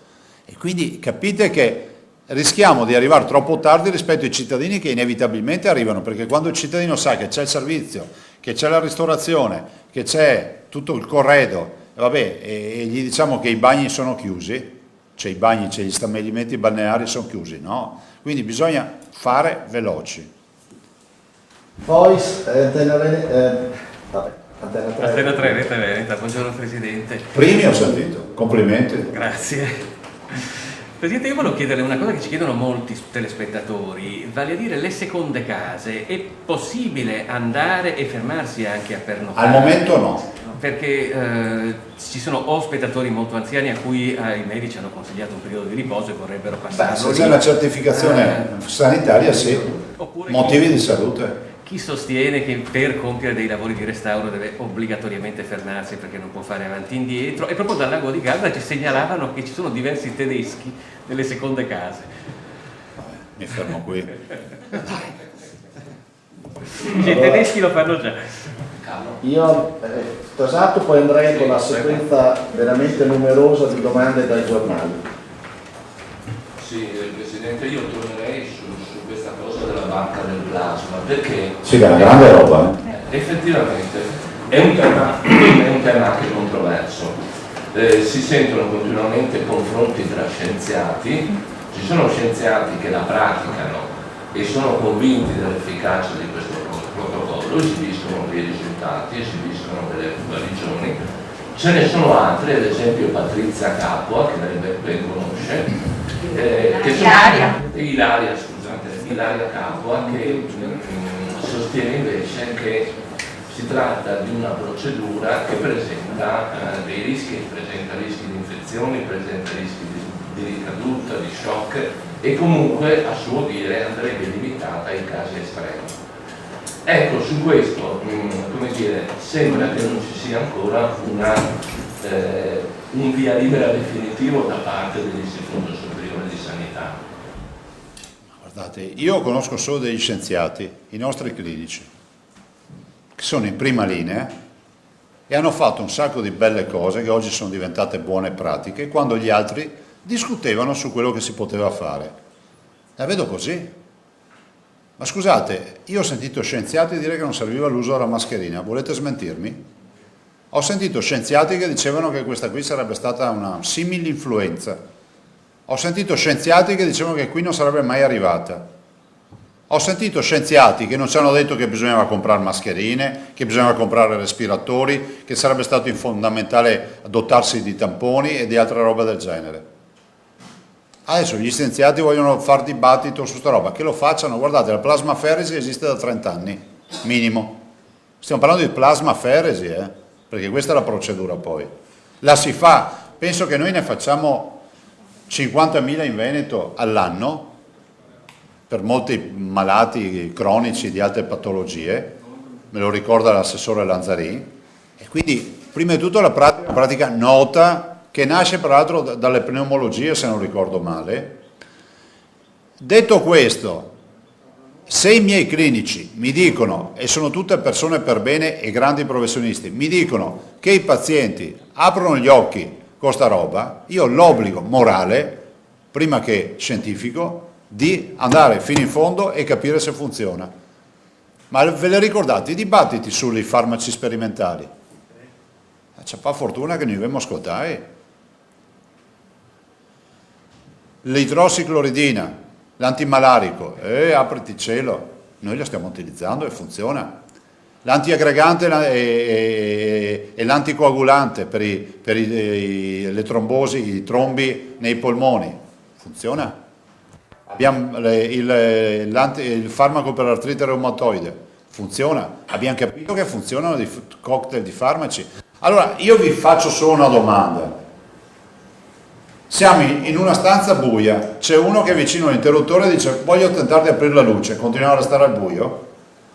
Speaker 1: e quindi capite che rischiamo di arrivare troppo tardi rispetto ai cittadini che inevitabilmente arrivano, perché quando il cittadino sa che c'è il servizio, che c'è la ristorazione, che c'è tutto il corredo, e gli diciamo che i bagni sono chiusi, cioè i bagni, cioè gli stabilimenti balneari sono chiusi, no? Quindi bisogna fare veloci.
Speaker 7: Voice, Antena Veneta, Antena 3.
Speaker 8: Antena 3, Rete Veneta, buongiorno Presidente.
Speaker 1: Primi ho sentito, complimenti.
Speaker 8: Grazie. Presidente, io volevo chiederle una cosa che ci chiedono molti telespettatori, vale a dire le seconde case. È possibile andare e fermarsi anche a pernottare?
Speaker 1: Al momento no.
Speaker 8: Perché ci sono o spettatori molto anziani a cui i medici hanno consigliato un periodo di riposo e vorrebbero passarlo.
Speaker 1: Se c'è la certificazione sanitaria, sì.
Speaker 8: Oppure
Speaker 1: Motivi di salute.
Speaker 8: chi sostiene che per compiere dei lavori di restauro deve obbligatoriamente fermarsi perché non può fare avanti e indietro, e proprio dal lago di Garda ci segnalavano che ci sono diversi tedeschi nelle seconde case.
Speaker 1: Mi fermo qui.
Speaker 8: I tedeschi lo fanno già.
Speaker 7: Io esatto, poi andrei con la sequenza veramente numerosa di domande dai giornali.
Speaker 3: Sì, Presidente, io tornerei su questa cosa della banca del plasma, perché
Speaker 1: Sì, che è una grande roba.
Speaker 3: effettivamente è un tema anche controverso. Si sentono continuamente confronti tra scienziati, ci sono scienziati che la praticano e sono convinti dell'efficacia di questo protocollo, esibiscono dei risultati, esibiscono delle guarigioni. Ce ne sono altri, ad esempio Patrizia Capua, che lei ben conosce, Ilaria Capua, che sostiene invece che si tratta di una procedura che presenta dei rischi, presenta rischi di infezioni, presenta rischi di ricaduta, di shock, e comunque a suo dire andrebbe limitata ai casi estremi. Ecco, su questo, come dire, sembra che non ci sia ancora un via libera definitivo da parte dell'Istituto Superiore di Sanità.
Speaker 1: Guardate, io conosco solo degli scienziati, i nostri clinici, che sono in prima linea e hanno fatto un sacco di belle cose che oggi sono diventate buone pratiche, quando gli altri discutevano su quello che si poteva fare. La vedo così. Ma scusate, io ho sentito scienziati dire che non serviva l'uso della mascherina, volete smentirmi? Ho sentito scienziati che dicevano che questa qui sarebbe stata una simile influenza. Ho sentito scienziati che dicevano che qui non sarebbe mai arrivata. Ho sentito scienziati che non ci hanno detto che bisognava comprare mascherine, che bisognava comprare respiratori, che sarebbe stato fondamentale dotarsi di tamponi e di altre roba del genere. Adesso gli scienziati vogliono far dibattito su sta roba, che lo facciano. Guardate, la plasmaferesi esiste da 30 anni, minimo. Stiamo parlando di plasmaferesi, perché questa è la procedura poi. La si fa, penso che noi ne facciamo 50.000 in Veneto all'anno, per molti malati cronici di altre patologie, me lo ricorda l'assessore Lanzarin, e quindi prima di tutto la pratica nota, che nasce peraltro dalle pneumologie, se non ricordo male. Detto questo, se i miei clinici mi dicono, e sono tutte persone per bene e grandi professionisti, mi dicono che i pazienti aprono gli occhi con sta roba, io ho l'obbligo morale, prima che scientifico, di andare fino in fondo e capire se funziona. Ma ve le ricordate i dibattiti sui farmaci sperimentali? C'è fa fortuna che ne dobbiamo ascoltare. L'idrossicloridina, l'antimalarico, apriti il cielo, noi la stiamo utilizzando e funziona. L'antiaggregante e l'anticoagulante per le trombosi, i trombi nei polmoni, funziona. Abbiamo il farmaco per l'artrite reumatoide, funziona. Abbiamo capito che funzionano dei cocktail di farmaci. Allora, io vi faccio solo una domanda. Siamo in una stanza buia, c'è uno che è vicino all'interruttore e dice voglio tentare di aprire la luce, continuiamo a restare al buio?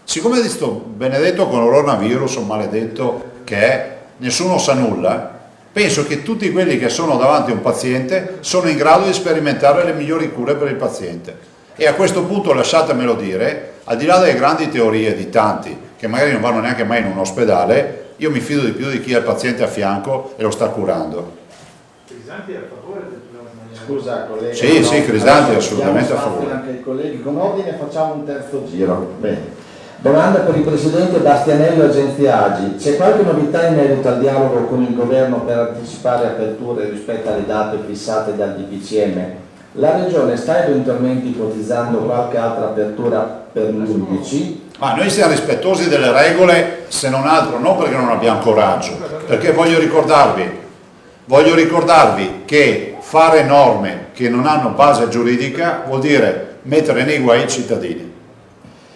Speaker 1: Siccome di sto benedetto coronavirus, o maledetto che è, nessuno sa nulla, penso che tutti quelli che sono davanti a un paziente sono in grado di sperimentare le migliori cure per il paziente. E a questo punto lasciatemelo dire, al di là delle grandi teorie di tanti che magari non vanno neanche mai in un ospedale, io mi fido di più di chi ha il paziente a fianco e lo sta curando.
Speaker 6: Crisanti è a favore del
Speaker 7: Scusa collega.
Speaker 1: Sì,
Speaker 7: no,
Speaker 1: sì, Crisanti è
Speaker 7: adesso
Speaker 1: assolutamente a
Speaker 7: diamo spazio
Speaker 1: favore.
Speaker 7: anche ai colleghi, con ordine facciamo un terzo giro. Bene. Domanda per il Presidente Bastianello, Agenzia Agi. C'è qualche novità in merito al dialogo con il Governo per anticipare aperture rispetto alle date fissate dal DPCM? La Regione sta eventualmente ipotizzando qualche altra apertura per l'11?
Speaker 1: Ma noi siamo rispettosi delle regole, se non altro, non perché non abbiamo coraggio, perché voglio ricordarvi che fare norme che non hanno base giuridica vuol dire mettere nei guai i cittadini.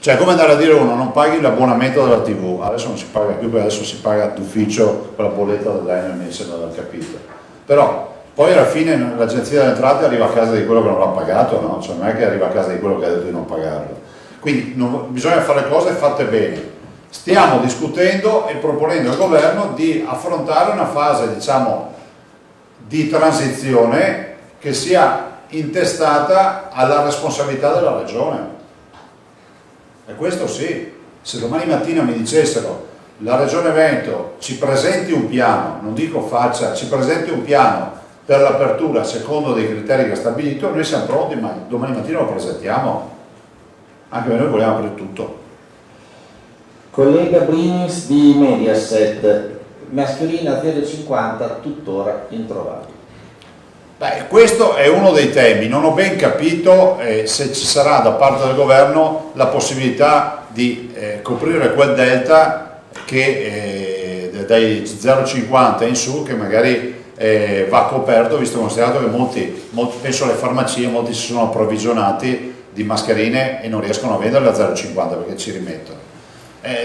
Speaker 1: Cioè, come andare a dire uno non paghi l'abbonamento della TV, adesso non si paga più perché adesso si paga d'ufficio con la bolletta dell'Enel, mi sembra di aver capito. Però poi alla fine l'agenzia delle entrate arriva a casa di quello che non l'ha pagato, no? Cioè non è che arriva a casa di quello che ha detto di non pagarlo. Quindi bisogna fare le cose fatte bene. Stiamo discutendo e proponendo al governo di affrontare una fase, diciamo, di transizione che sia intestata alla responsabilità della regione. E questo sì, se domani mattina mi dicessero la regione Veneto ci presenti un piano, non dico faccia, ci presenti un piano per l'apertura secondo dei criteri che ha stabilito, noi siamo pronti, ma domani mattina lo presentiamo, anche perché noi vogliamo aprire tutto.
Speaker 7: Collega Brinis di Mediaset, mascherina 0,50 tuttora introvabile.
Speaker 1: Beh, questo è uno dei temi, non ho ben capito se ci sarà da parte del governo la possibilità di coprire quel delta che dai 0,50 in su che magari va coperto, visto considerato che molti, penso alle farmacie, molti si sono approvvigionati di mascherine e non riescono a venderle a 0,50 perché ci rimettono.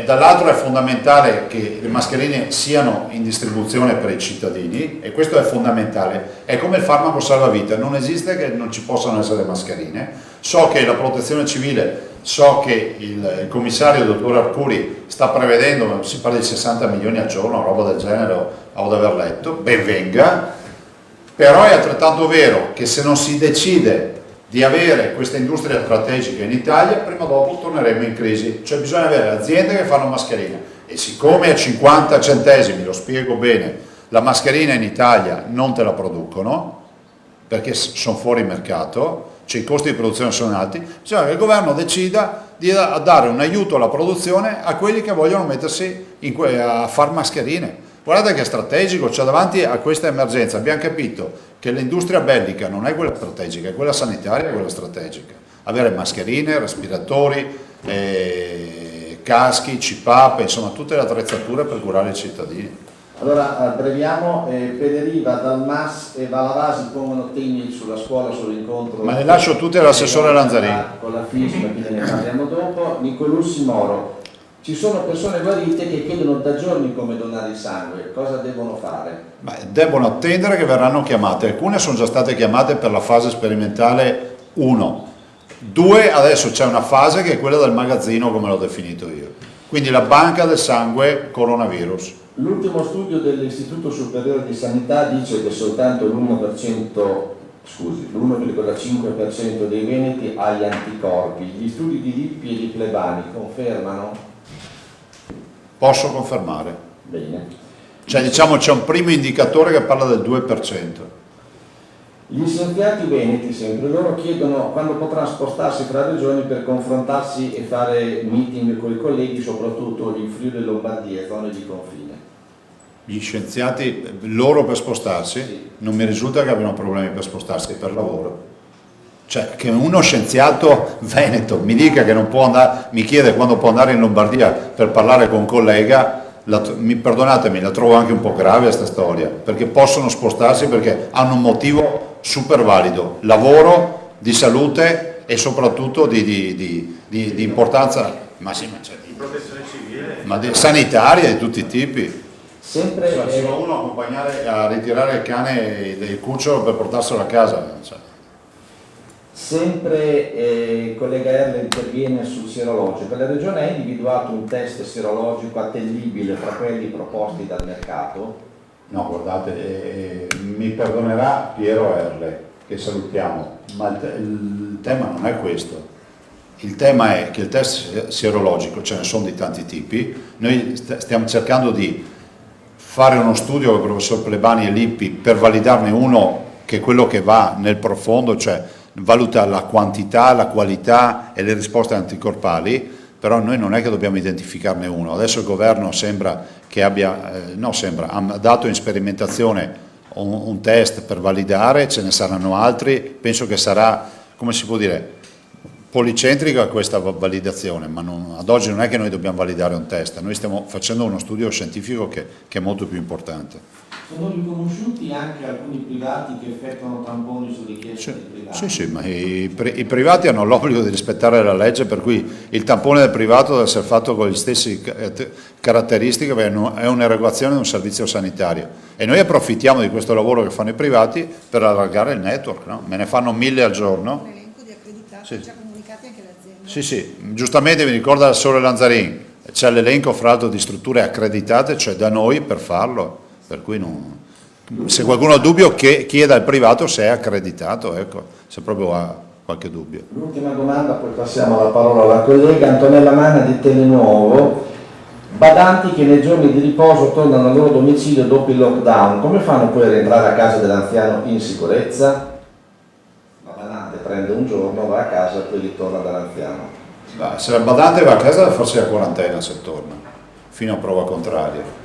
Speaker 1: Dall'altro è fondamentale che le mascherine siano in distribuzione per i cittadini e questo è fondamentale, è come il farmaco salvavita, non esiste che non ci possano essere mascherine. So che la protezione civile, so che il commissario dottor Arcuri sta prevedendo, si parla di 60 milioni al giorno, roba del genere, ho da aver letto, ben venga, però è altrettanto vero che se non si decide di avere questa industria strategica in Italia, prima o dopo torneremo in crisi, cioè bisogna avere aziende che fanno mascherine e siccome a 50 centesimi, lo spiego bene, la mascherina in Italia non te la producono perché sono fuori mercato, cioè i costi di produzione sono alti, bisogna che il governo decida di dare un aiuto alla produzione a quelli che vogliono mettersi a fare mascherine. Guardate che è strategico, cioè davanti a questa emergenza abbiamo capito che l'industria bellica non è quella strategica, è quella sanitaria, è quella strategica. Avere mascherine, respiratori, caschi, CPAP, insomma tutte le attrezzature per curare i cittadini.
Speaker 7: Allora abbreviamo, Pederiva, Dalmas e Valavasi pongono temi sulla scuola, sull'incontro.
Speaker 1: Ma le lascio tutte all'assessore Lanzarini.
Speaker 7: Con la FISM, quindi ne parliamo dopo. Nicolussi Moro. Ci sono persone guarite che chiedono da giorni come donare il sangue, cosa devono fare?
Speaker 1: Beh, devono attendere che verranno chiamate, alcune sono già state chiamate per la fase sperimentale 1, 2 adesso c'è una fase che è quella del magazzino come l'ho definito io, quindi la banca del sangue coronavirus.
Speaker 7: L'ultimo studio dell'Istituto Superiore di Sanità dice che soltanto l'1,5% dei veneti ha gli anticorpi, gli studi di Lippi e di Plebani confermano?
Speaker 1: Posso confermare.
Speaker 7: Bene.
Speaker 1: Cioè diciamo c'è un primo indicatore che parla del 2%.
Speaker 7: Gli scienziati veneti, sempre loro, chiedono quando potrà spostarsi fra regioni per confrontarsi e fare meeting con i colleghi, soprattutto in Friuli Lombardia, zone di confine.
Speaker 1: Gli scienziati, loro per spostarsi,
Speaker 7: Sì.
Speaker 1: Non mi risulta che abbiano problemi per spostarsi per lavoro. Cioè che uno scienziato veneto mi dica che non può andare, mi chiede quando può andare in Lombardia per parlare con un collega, perdonatemi, la trovo anche un po' grave questa storia, perché possono spostarsi perché hanno un motivo super valido, lavoro, di salute e soprattutto di importanza, ma sì, ma c'è
Speaker 6: Protezione civile.
Speaker 1: sanitaria di tutti i tipi.
Speaker 7: Sempre,
Speaker 1: Cioè, ci va uno a accompagnare, a ritirare il cane e il cucciolo per portarselo a casa. Cioè.
Speaker 7: il collega Erle interviene sul sierologico. La Regione ha individuato un test sierologico attendibile fra quelli proposti dal mercato?
Speaker 1: No, guardate, mi perdonerà Piero Erle, che salutiamo, ma il tema non è questo. Il tema è che il test sierologico, ce ne sono di tanti tipi, noi stiamo cercando di fare uno studio con il professor Plebani e Lippi per validarne uno che è quello che va nel profondo, cioè valuta la quantità, la qualità e le risposte anticorpali, però noi non è che dobbiamo identificarne uno. Adesso il governo sembra che ha dato in sperimentazione un test per validare, ce ne saranno altri, penso che sarà, come si può dire, policentrica questa validazione, ma ad oggi non è che noi dobbiamo validare un test, noi stiamo facendo uno studio scientifico che è molto più importante.
Speaker 7: Sono riconosciuti anche alcuni privati che effettuano tamponi su richiesta dei privati?
Speaker 1: Sì, ma i privati hanno l'obbligo di rispettare la legge, per cui il tampone del privato deve essere fatto con le stesse caratteristiche, perché è un'erogazione di un servizio sanitario. E noi approfittiamo di questo lavoro che fanno i privati per allargare il network, no? Me ne fanno 1000 al giorno.
Speaker 9: Un elenco di accreditati,
Speaker 1: Sì.
Speaker 9: già comunicati anche all'azienda.
Speaker 1: Sì, giustamente mi ricorda il Sole Lanzarin, c'è l'elenco fra l'altro di strutture accreditate, cioè da noi per farlo, per cui se qualcuno ha dubbio che chieda al privato se è accreditato, ecco, se proprio ha qualche dubbio.
Speaker 7: L'ultima domanda, poi passiamo la parola alla collega Antonella Manna di Telenuovo. Badanti che nei giorni di riposo tornano al loro domicilio dopo il lockdown, come fanno poi a rientrare a casa dell'anziano in sicurezza? La badante prende un giorno, va a casa e poi ritorna dall'anziano.
Speaker 1: Se la badante va a casa deve farsi la quarantena se torna, fino a prova contraria.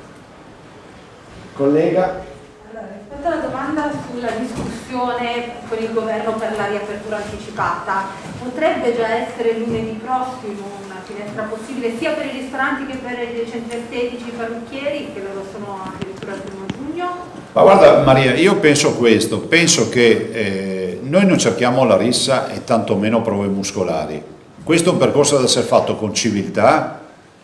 Speaker 7: Collega?
Speaker 10: Allora, rispetto alla domanda sulla discussione con il governo per la riapertura anticipata, potrebbe già essere lunedì prossimo una finestra possibile sia per i ristoranti che per i centri estetici, i parrucchieri, che loro sono addirittura il 1 giugno?
Speaker 1: Ma guarda Maria, io penso questo, penso che noi non cerchiamo la rissa e tantomeno prove muscolari. Questo è un percorso da essere fatto con civiltà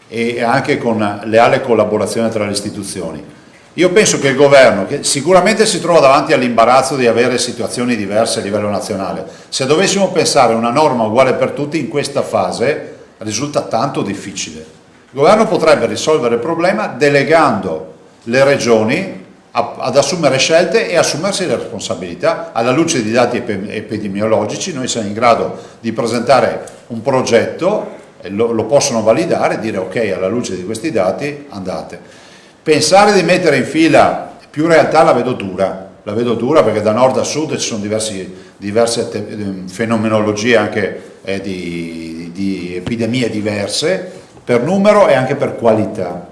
Speaker 1: e anche con leale collaborazione tra le istituzioni. Io penso che il governo, che sicuramente si trova davanti all'imbarazzo di avere situazioni diverse a livello nazionale, se dovessimo pensare a una norma uguale per tutti in questa fase risulta tanto difficile. Il governo potrebbe risolvere il problema delegando le regioni ad assumere scelte e assumersi le responsabilità. Alla luce di dati epidemiologici noi siamo in grado di presentare un progetto, lo possono validare e dire ok, alla luce di questi dati andate. Pensare di mettere in fila più realtà la vedo dura perché da nord a sud ci sono diverse fenomenologie anche di epidemie diverse per numero e anche per qualità.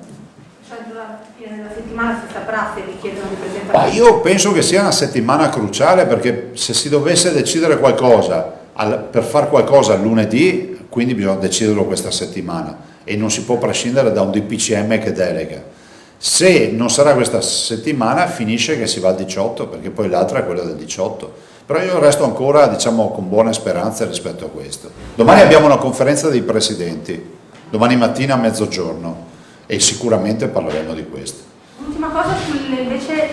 Speaker 10: Cioè, alla fine della settimana si saprà se richiedono di presentare.
Speaker 1: Ma io penso che sia una settimana cruciale, perché se si dovesse decidere qualcosa per fare qualcosa lunedì, quindi bisogna deciderlo questa settimana e non si può prescindere da un DPCM che delega. Se non sarà questa settimana finisce che si va al 18, perché poi l'altra è quella del 18. Però io resto ancora, diciamo, con buone speranze rispetto a questo. Domani abbiamo una conferenza dei presidenti, domani mattina a mezzogiorno, e sicuramente parleremo di questo.
Speaker 10: Ultima cosa invece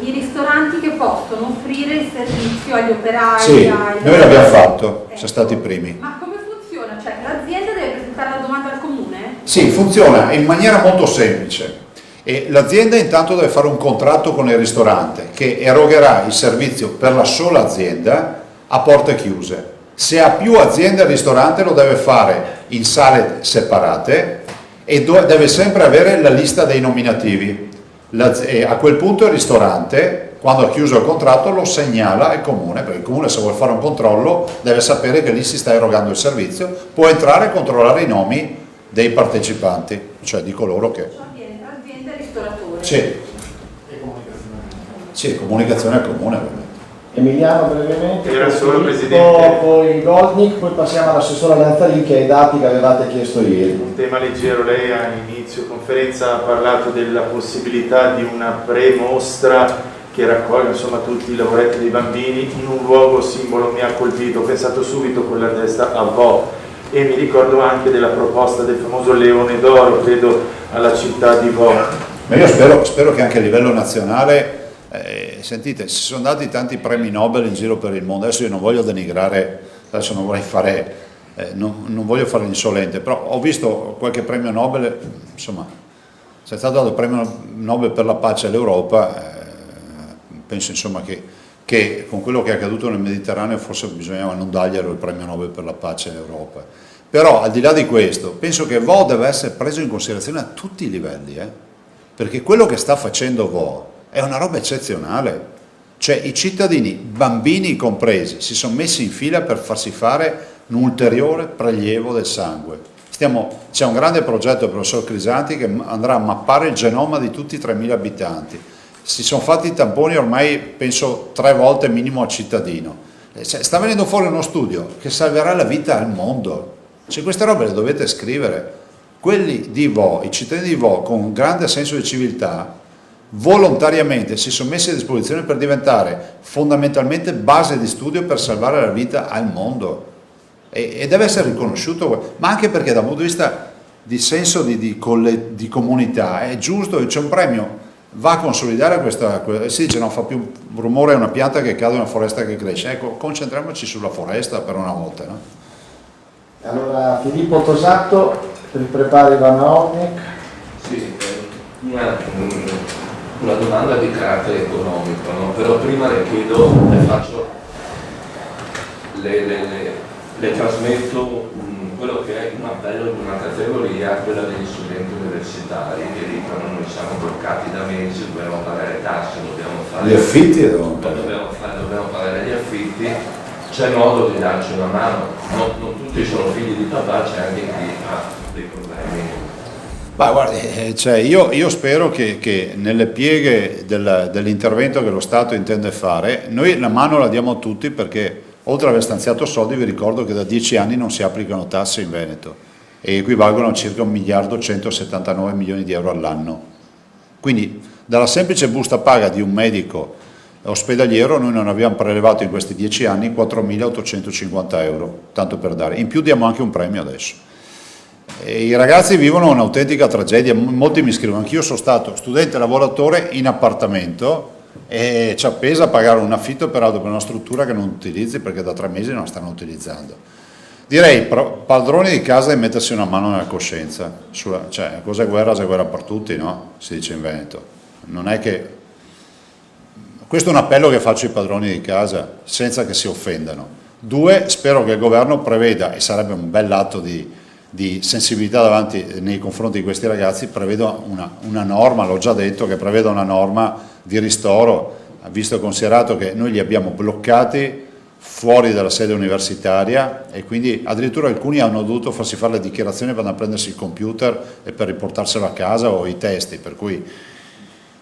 Speaker 10: i ristoranti che possono offrire il servizio agli operai.
Speaker 1: Sì, noi l'abbiamo fatto, siamo stati i primi.
Speaker 10: Ma come funziona? Cioè l'azienda deve presentare la domanda al comune?
Speaker 1: Sì, funziona in maniera molto semplice. E l'azienda intanto deve fare un contratto con il ristorante che erogherà il servizio per la sola azienda a porte chiuse. Se ha più aziende il ristorante lo deve fare in sale separate e deve sempre avere la lista dei nominativi. E a quel punto il ristorante, quando ha chiuso il contratto, lo segnala al comune, perché il comune, se vuole fare un controllo, deve sapere che lì si sta erogando il servizio, può entrare e controllare i nomi dei partecipanti, cioè di coloro che... Sì, comunicazione al comune ovviamente.
Speaker 7: Emiliano brevemente,
Speaker 6: Era solo
Speaker 7: Filippo,
Speaker 6: Presidente.
Speaker 7: poi Goldnick, poi passiamo all'assessore Lanzarin che ha i dati che avevate chiesto ieri.
Speaker 6: Un tema leggero, lei all'inizio conferenza ha parlato della possibilità di una pre-mostra che raccolga insomma tutti i lavoretti dei bambini in un luogo simbolo. Mi ha colpito, ho pensato subito con la testa a Vo, e mi ricordo anche della proposta del famoso Leone d'Oro, credo alla città di Vo.
Speaker 1: Ma io spero che anche a livello nazionale, sentite, si sono dati tanti premi Nobel in giro per il mondo, adesso io non voglio denigrare, adesso non vorrei fare, non voglio fare l'insolente, però ho visto qualche premio Nobel, insomma, c'è stato dato il premio Nobel per la pace all'Europa, penso insomma che con quello che è accaduto nel Mediterraneo forse bisognava non darglielo il premio Nobel per la pace all'Europa. Però al di là di questo, penso che Vo deve essere preso in considerazione a tutti i livelli, perché quello che sta facendo Vo è una roba eccezionale. Cioè i cittadini, bambini compresi, si sono messi in fila per farsi fare un ulteriore prelievo del sangue. C'è un grande progetto del professor Crisanti che andrà a mappare il genoma di tutti i 3.000 abitanti. Si sono fatti i tamponi ormai, penso, 3 volte minimo al cittadino. Sta venendo fuori uno studio che salverà la vita al mondo. Cioè, queste robe le dovete scrivere. Quelli di Vo, i cittadini di Vo, con un grande senso di civiltà, volontariamente si sono messi a disposizione per diventare fondamentalmente base di studio per salvare la vita al mondo. E deve essere riconosciuto, ma anche perché dal punto di vista di senso di comunità è giusto, c'è un premio, va a consolidare questa, si dice non fa più rumore una pianta che cade, una foresta che cresce, ecco, concentriamoci sulla foresta per una volta, no?
Speaker 2: Allora Filippo Tosato, prepara Ivana Ornick.
Speaker 3: Sì, una domanda di carattere economico, no? Però prima le chiedo, le trasmetto quello che è un appello di una categoria, quella degli studenti universitari, che dicono noi siamo bloccati da mesi, dobbiamo pagare tasse, dobbiamo fare
Speaker 1: gli affitti,
Speaker 3: dobbiamo pagare gli affitti, c'è modo di darci una mano, non tutti sono figli di papà, c'è anche chi ha dei problemi.
Speaker 1: Ma guardi, cioè io spero che nelle pieghe dell'intervento che lo Stato intende fare, noi la mano la diamo a tutti, perché oltre ad aver stanziato soldi, vi ricordo che da 10 anni non si applicano tasse in Veneto e equivalgono a circa 1.179 milioni di euro all'anno. Quindi dalla semplice busta paga di un medico ospedaliero noi non abbiamo prelevato in questi 10 anni 4.850 euro, tanto per dare. In più diamo anche un premio adesso. E i ragazzi vivono un'autentica tragedia, molti mi scrivono, anch'io sono stato studente lavoratore in appartamento e ci appesa pagare un affitto peraltro per una struttura che non utilizzi perché da 3 mesi non la stanno utilizzando. Direi padroni di casa di mettersi una mano nella coscienza, cioè cos'è guerra se guerra per tutti, no? Si dice in Veneto. Non è che... Questo è un appello che faccio ai padroni di casa, senza che si offendano. 2, spero che il governo preveda, e sarebbe un bel atto di sensibilità nei confronti di questi ragazzi, preveda una norma, l'ho già detto, che preveda una norma di ristoro, visto e considerato che noi li abbiamo bloccati fuori dalla sede universitaria e quindi addirittura alcuni hanno dovuto farsi fare le dichiarazioni per andare a prendersi il computer e per riportarselo a casa o i testi, per cui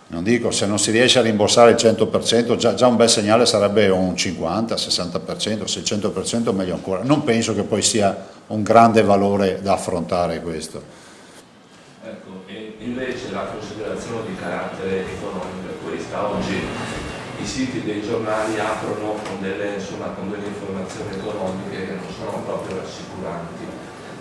Speaker 1: non dico, se non si riesce a rimborsare il 100%, già un bel segnale sarebbe un 50-60%, se il 100% meglio ancora. Non penso che poi sia un grande valore da affrontare questo.
Speaker 3: Ecco, e invece la considerazione di carattere economico è questa. Oggi i siti dei giornali aprono con delle informazioni economiche che non sono proprio rassicuranti.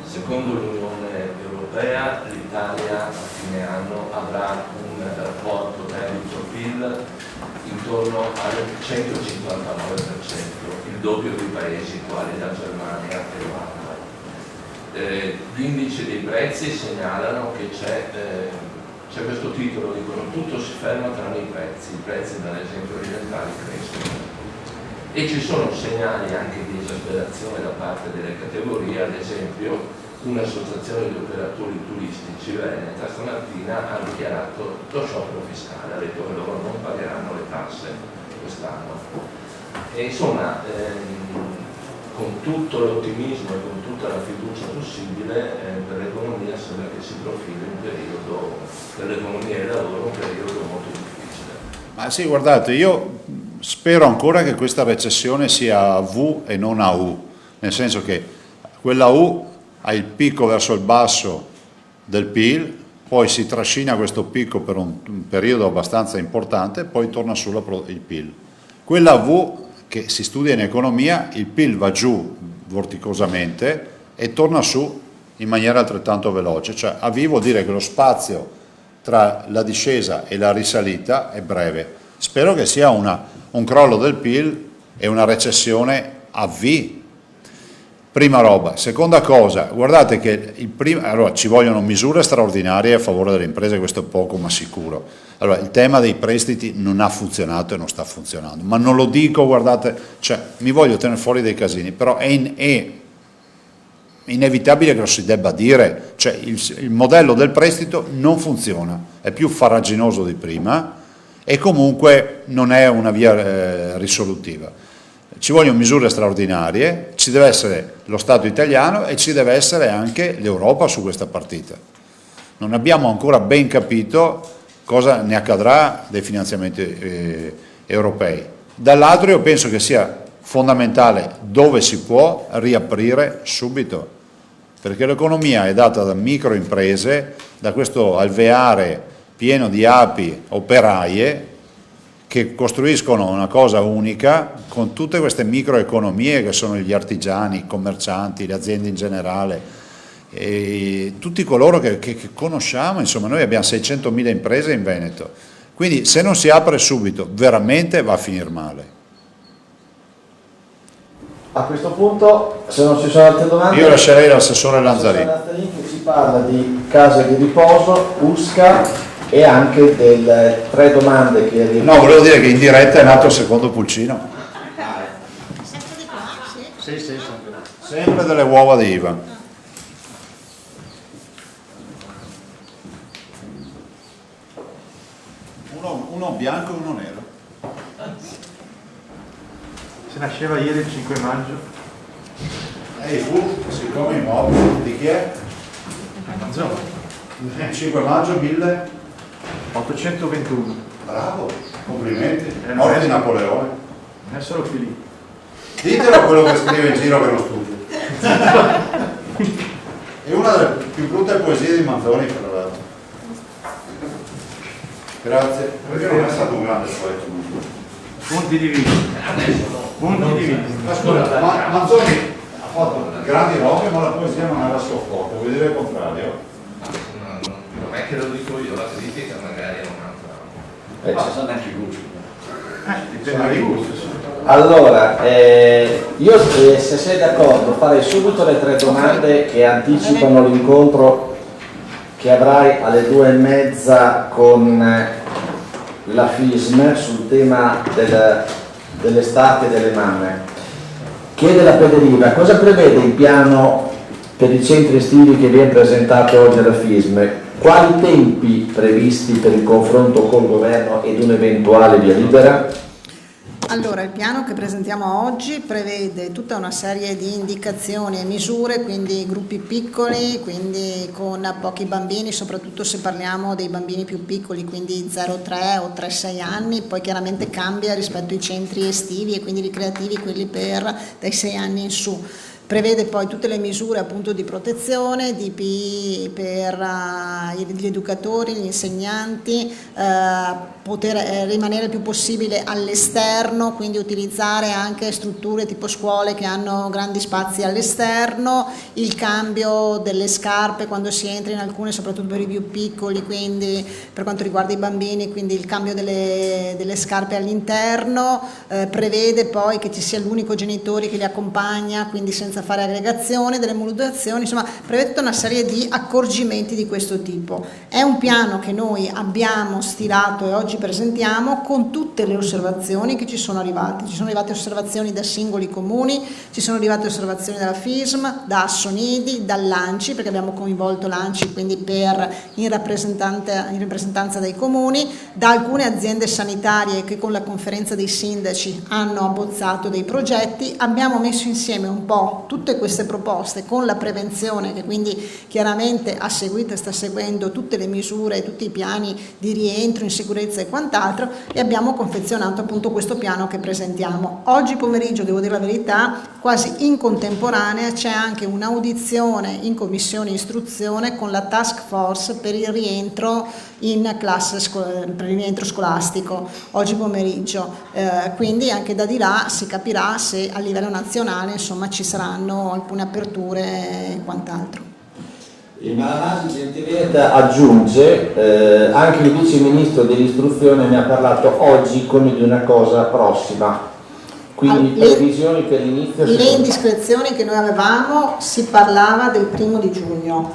Speaker 3: Secondo l'Unione Europea l'Italia a fine anno avrà un rapporto debito-PIL intorno al 159%, il doppio di paesi quali la Germania e l'Olanda. Gli indici dei prezzi segnalano che c'è questo titolo, dicono tutto si ferma tranne i prezzi dall'esempio orientali crescono. E ci sono segnali anche di esasperazione da parte delle categorie, ad esempio un'associazione di operatori turistici veneta stamattina ha dichiarato lo sciopero fiscale, ha detto che loro non pagheranno le tasse quest'anno. E insomma, con tutto l'ottimismo e con tutta la fiducia possibile, per l'economia sembra che si profili un periodo, per l'economia e il lavoro, un periodo molto difficile.
Speaker 1: Ma sì, guardate, io spero ancora che questa recessione sia a V e non a U, nel senso che quella U ha il picco verso il basso del PIL, poi si trascina questo picco per un periodo abbastanza importante e poi torna su il PIL. Quella V, che si studia in economia, il PIL va giù vorticosamente e torna su in maniera altrettanto veloce, cioè a V vuol dire che lo spazio tra la discesa e la risalita è breve. Spero che sia un crollo del PIL e una recessione a V. Prima roba. Seconda cosa, guardate che allora, ci vogliono misure straordinarie a favore delle imprese, questo è poco ma sicuro. Allora, il tema dei prestiti non ha funzionato e non sta funzionando, ma non lo dico, guardate, cioè, mi voglio tenere fuori dei casini, però è inevitabile che lo si debba dire, cioè il modello del prestito non funziona, è più farraginoso di prima e comunque non è una via risolutiva. Ci vogliono misure straordinarie, ci deve essere lo Stato italiano e ci deve essere anche l'Europa su questa partita. Non abbiamo ancora ben capito cosa ne accadrà dei finanziamenti europei. Dall'altro io penso che sia fondamentale, dove si può, riaprire subito, perché l'economia è data da microimprese, da questo alveare pieno di api operaie che costruiscono una cosa unica con tutte queste microeconomie che sono gli artigiani, i commercianti, le aziende in generale, e tutti coloro che conosciamo, insomma noi abbiamo 600.000 imprese in Veneto, quindi se non si apre subito veramente va a finire male.
Speaker 7: A questo punto, se non ci sono altre domande,
Speaker 1: io lascerei l'assessore Lanzarin.
Speaker 7: Che ci parla di case di riposo, USCA e anche delle 3 domande che...
Speaker 1: No, volevo dire che in diretta è nato il secondo pulcino.
Speaker 9: Sempre di qua? Sì.
Speaker 2: Sì,
Speaker 1: Sempre delle uova di Ivan. Uno bianco e uno nero.
Speaker 6: Se nasceva ieri il 5 maggio.
Speaker 1: Ehi, siccome i mobili, di chi è?
Speaker 6: Amazon.
Speaker 1: 5 maggio
Speaker 6: 1821.
Speaker 1: Bravo, complimenti. Morte di Napoleone.
Speaker 6: Non è solo Filippo.
Speaker 1: Ditelo a quello che scrive in giro che lo studia. È una delle più brutte poesie di Manzoni, tra l'altro. Grazie. Perché non è stato un grande poeta.
Speaker 6: Punti di vista. Punti di vista.
Speaker 1: Ascolta, Manzoni ha fatto grandi robe, ma la poesia non era suo forte, vuol dire il contrario?
Speaker 3: Non è che lo dico io, la critica magari è un'altra.
Speaker 1: Ci sono anche i gusti.
Speaker 6: Dipende dai gusti.
Speaker 7: Allora, io se sei d'accordo farei subito le 3 domande che anticipano l'incontro che avrai alle 2:30 con la FISM sul tema dell'estate e delle mamme. Chiede la Federica, cosa prevede il piano per i centri estivi che viene presentato oggi alla FISM? Quali tempi previsti per il confronto col governo ed un'eventuale via libera?
Speaker 9: Allora, il piano che presentiamo oggi prevede tutta una serie di indicazioni e misure, quindi gruppi piccoli, quindi con pochi bambini, soprattutto se parliamo dei bambini più piccoli, quindi 0-3 o 3-6 anni, poi chiaramente cambia rispetto ai centri estivi e quindi ricreativi, quelli dai 6 anni in su. Prevede poi tutte le misure appunto di protezione, DPI per gli educatori, gli insegnanti, poter rimanere il più possibile all'esterno, quindi utilizzare anche strutture tipo scuole che hanno grandi spazi all'esterno, il cambio delle scarpe quando si entra in alcune, soprattutto per i più piccoli, quindi per quanto riguarda i bambini, quindi il cambio delle scarpe all'interno, prevede poi che ci sia l'unico genitore che li accompagna, quindi senza fare aggregazione delle modulazioni, insomma prevede tutta una serie di accorgimenti di questo tipo. È un piano che noi abbiamo stilato e oggi presentiamo con tutte le osservazioni che ci sono arrivate. Ci sono arrivate osservazioni da singoli comuni, ci sono arrivate osservazioni dalla FISM, da Assonidi, dall'ANCI, perché abbiamo coinvolto l'ANCI quindi in rappresentanza dei comuni, da alcune aziende sanitarie che con la conferenza dei sindaci hanno abbozzato dei progetti. Abbiamo messo insieme un po' tutte queste proposte con la prevenzione, che quindi chiaramente ha seguito e sta seguendo tutte le misure, tutti i piani di rientro in sicurezza e quant'altro, e abbiamo confezionato appunto questo piano che presentiamo. Oggi pomeriggio, devo dire la verità, quasi in contemporanea c'è anche un'audizione in commissione istruzione con la task force per il rientro in classe, per il rientro scolastico oggi pomeriggio, quindi anche da di là si capirà se a livello nazionale insomma ci saranno alcune aperture e quant'altro.
Speaker 7: Il Malanasi Gentiletta aggiunge, anche il vice ministro dell'istruzione ne ha parlato oggi come di una cosa prossima, quindi previsioni per l'inizio.
Speaker 9: Le indiscrezioni che noi avevamo, si parlava del 1° giugno,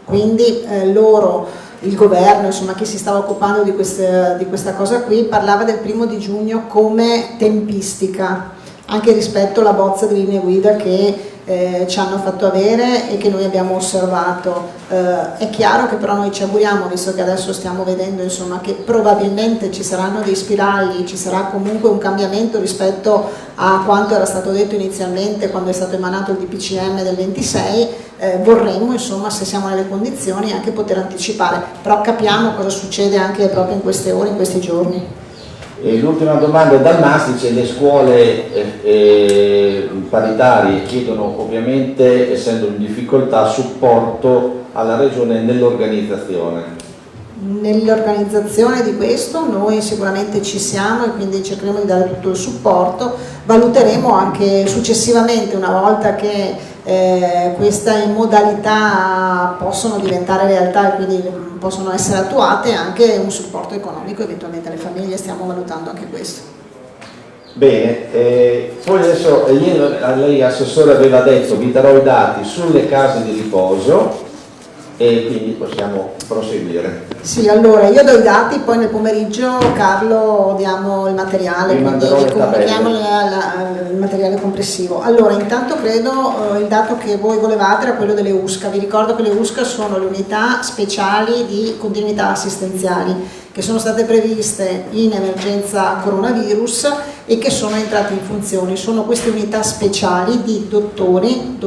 Speaker 9: quindi il governo, insomma chi si stava occupando di questa cosa qui, parlava del 1° giugno come tempistica, anche rispetto alla bozza di linee guida che ci hanno fatto avere e che noi abbiamo osservato. È chiaro che però noi ci auguriamo, visto che adesso stiamo vedendo insomma, che probabilmente ci saranno dei spiragli, ci sarà comunque un cambiamento rispetto a quanto era stato detto inizialmente quando è stato emanato il DPCM del 26, vorremmo insomma, se siamo nelle condizioni, anche poter anticipare, però capiamo cosa succede anche proprio in queste ore, in questi giorni.
Speaker 7: E l'ultima domanda è dal Mastice. Le scuole paritarie chiedono ovviamente, essendo in difficoltà, supporto alla Regione nell'organizzazione.
Speaker 9: Nell'organizzazione di questo noi sicuramente ci siamo e quindi cercheremo di dare tutto il supporto, valuteremo anche successivamente, una volta che queste modalità possono diventare realtà e quindi possono essere attuate, anche un supporto economico eventualmente alle famiglie, stiamo valutando anche questo.
Speaker 7: Bene, poi adesso lei Assessore aveva detto vi darò i dati sulle case di riposo e quindi possiamo proseguire.
Speaker 9: Sì, allora io do i dati, poi nel pomeriggio Carlo diamo il materiale, quindi comunichiamo il materiale complessivo. Allora intanto credo il dato che voi volevate era quello delle USCA. Vi ricordo che le USCA sono le unità speciali di continuità assistenziali che sono state previste in emergenza coronavirus e che sono entrate in funzione. Sono queste unità speciali di dottori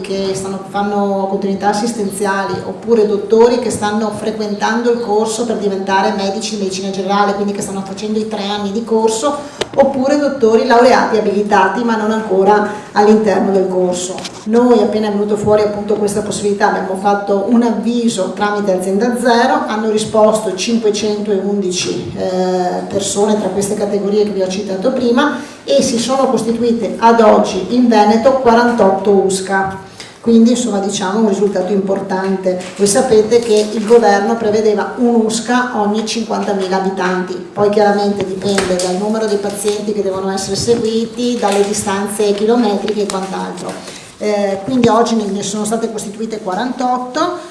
Speaker 9: che fanno continuità assistenziali, oppure dottori che stanno frequentando il corso per diventare medici di medicina generale, quindi che stanno facendo i 3 anni di corso, oppure dottori laureati abilitati ma non ancora all'interno del corso. Noi, appena è venuto fuori appunto questa possibilità, abbiamo fatto un avviso tramite Azienda Zero, hanno risposto 511 persone tra queste categorie che vi ho citato prima, e si sono costituite ad oggi in Veneto 48 USCA. Quindi insomma diciamo un risultato importante. Voi sapete che il governo prevedeva un USCA ogni 50.000 abitanti, poi chiaramente dipende dal numero dei pazienti che devono essere seguiti, dalle distanze chilometriche e quant'altro. Quindi oggi ne sono state costituite 48.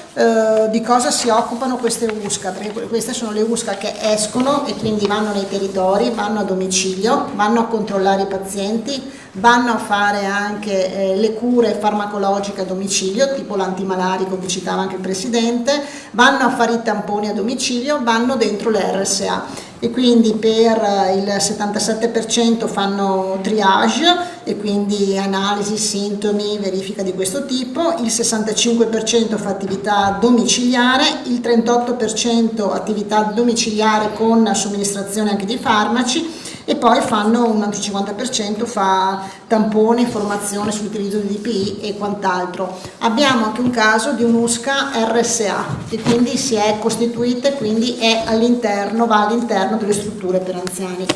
Speaker 9: Di cosa si occupano queste USCA? Perché queste sono le USCA che escono e quindi vanno nei territori, vanno a domicilio, vanno a controllare i pazienti, vanno a fare anche le cure farmacologiche a domicilio, tipo l'antimalarico che citava anche il Presidente, vanno a fare i tamponi a domicilio, vanno dentro le RSA. E quindi per il 77% fanno triage e quindi analisi, sintomi, verifica di questo tipo, il 65% fa attività domiciliare, il 38% attività domiciliare con somministrazione anche di farmaci, e poi fanno un altro 50% fa tamponi, informazione sull'utilizzo di DPI e quant'altro. Abbiamo anche un caso di un'USCA RSA che quindi si è costituita e quindi è all'interno, va all'interno delle strutture per anziani.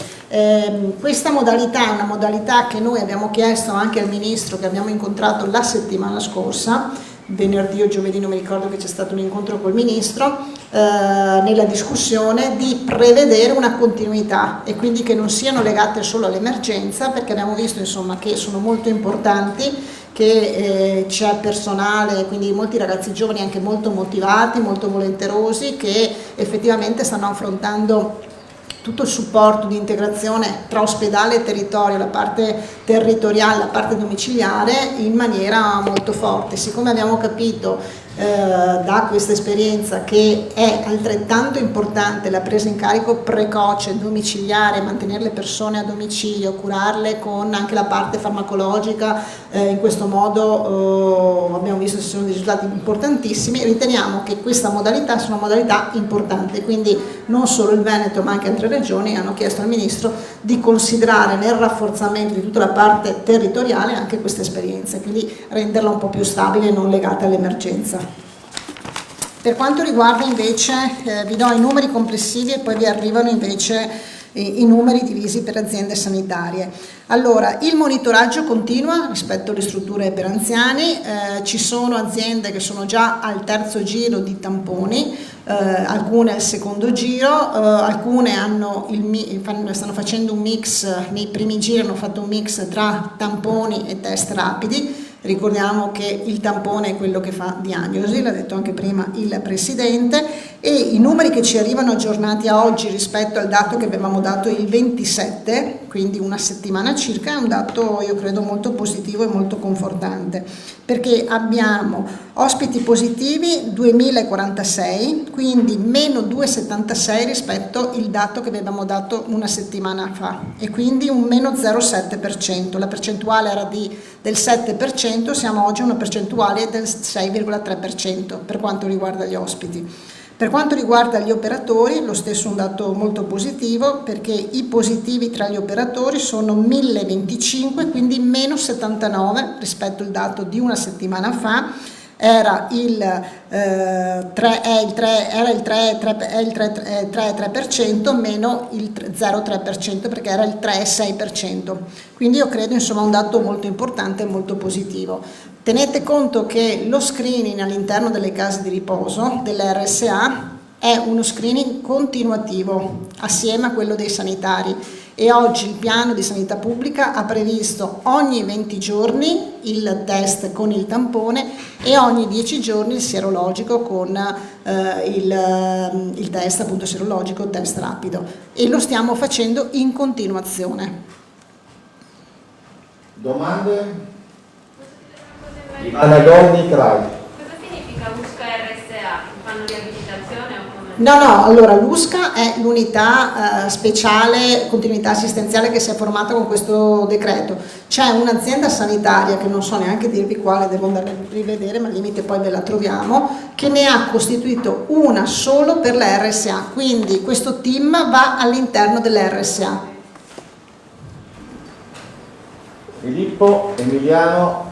Speaker 9: Questa modalità è una modalità che noi abbiamo chiesto anche al Ministro, che abbiamo incontrato la settimana scorsa, venerdì o giovedì, non mi ricordo, che c'è stato un incontro col Ministro, nella discussione di prevedere una continuità e quindi che non siano legate solo all'emergenza, perché abbiamo visto insomma che sono molto importanti, che c'è personale, quindi molti ragazzi giovani anche molto motivati, molto volenterosi, che effettivamente stanno affrontando tutto il supporto di integrazione tra ospedale e territorio, la parte territoriale, la parte domiciliare, in maniera molto forte. Siccome abbiamo capito da questa esperienza che è altrettanto importante la presa in carico precoce, domiciliare, mantenere le persone a domicilio, curarle con anche la parte farmacologica, in questo modo abbiamo visto che ci sono dei risultati importantissimi, riteniamo che questa modalità sia una modalità importante, quindi non solo il Veneto ma anche altre regioni hanno chiesto al Ministro di considerare nel rafforzamento di tutta la parte territoriale anche questa esperienza, quindi renderla un po' più stabile e non legata all'emergenza. Per quanto riguarda invece, vi do i numeri complessivi e poi vi arrivano invece i numeri divisi per aziende sanitarie. Allora, il monitoraggio continua rispetto alle strutture per anziani, ci sono aziende che sono già al terzo giro di tamponi, alcune al secondo giro, alcune stanno facendo un mix, nei primi giri hanno fatto un mix tra tamponi e test rapidi. Ricordiamo che il tampone è quello che fa diagnosi, l'ha detto anche prima il Presidente, e i numeri che ci arrivano aggiornati a oggi rispetto al dato che avevamo dato il 27, quindi una settimana circa, è un dato io credo molto positivo e molto confortante, perché abbiamo ospiti positivi 2046, quindi meno 276 rispetto al dato che avevamo dato una settimana fa, e quindi un meno 0,7%, la percentuale era del 7%, siamo oggi a una percentuale del 6,3% per quanto riguarda gli ospiti. Per quanto riguarda gli operatori, lo stesso è un dato molto positivo, perché i positivi tra gli operatori sono 1025, quindi meno 79 rispetto al dato di una settimana fa. Era il 3,3% meno il 0,3% perché era il 3,6%. Quindi io credo insomma un dato molto importante e molto positivo. Tenete conto che lo screening all'interno delle case di riposo, delle RSA, è uno screening continuativo assieme a quello dei sanitari, e oggi il piano di sanità pubblica ha previsto ogni 20 giorni il test con il tampone e ogni 10 giorni il sierologico con il test appunto serologico, test rapido, e lo stiamo facendo in continuazione.
Speaker 7: Domande? Anagoni, Crai.
Speaker 4: Cosa significa USCA RSA? Fanno riabilitazione o come?
Speaker 9: No, allora l'USCA è l'unità speciale continuità assistenziale che si è formata con questo decreto. C'è un'azienda sanitaria, che non so neanche dirvi quale, devo andare a rivedere, ma al limite poi ve la troviamo, che ne ha costituito una solo per le RSA, quindi questo team va all'interno delle RSA.
Speaker 7: Filippo, Emiliano,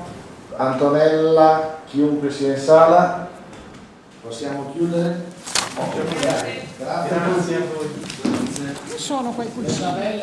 Speaker 7: Antonella, chiunque sia in sala, possiamo chiudere? Grazie.
Speaker 9: Sono quei cucini.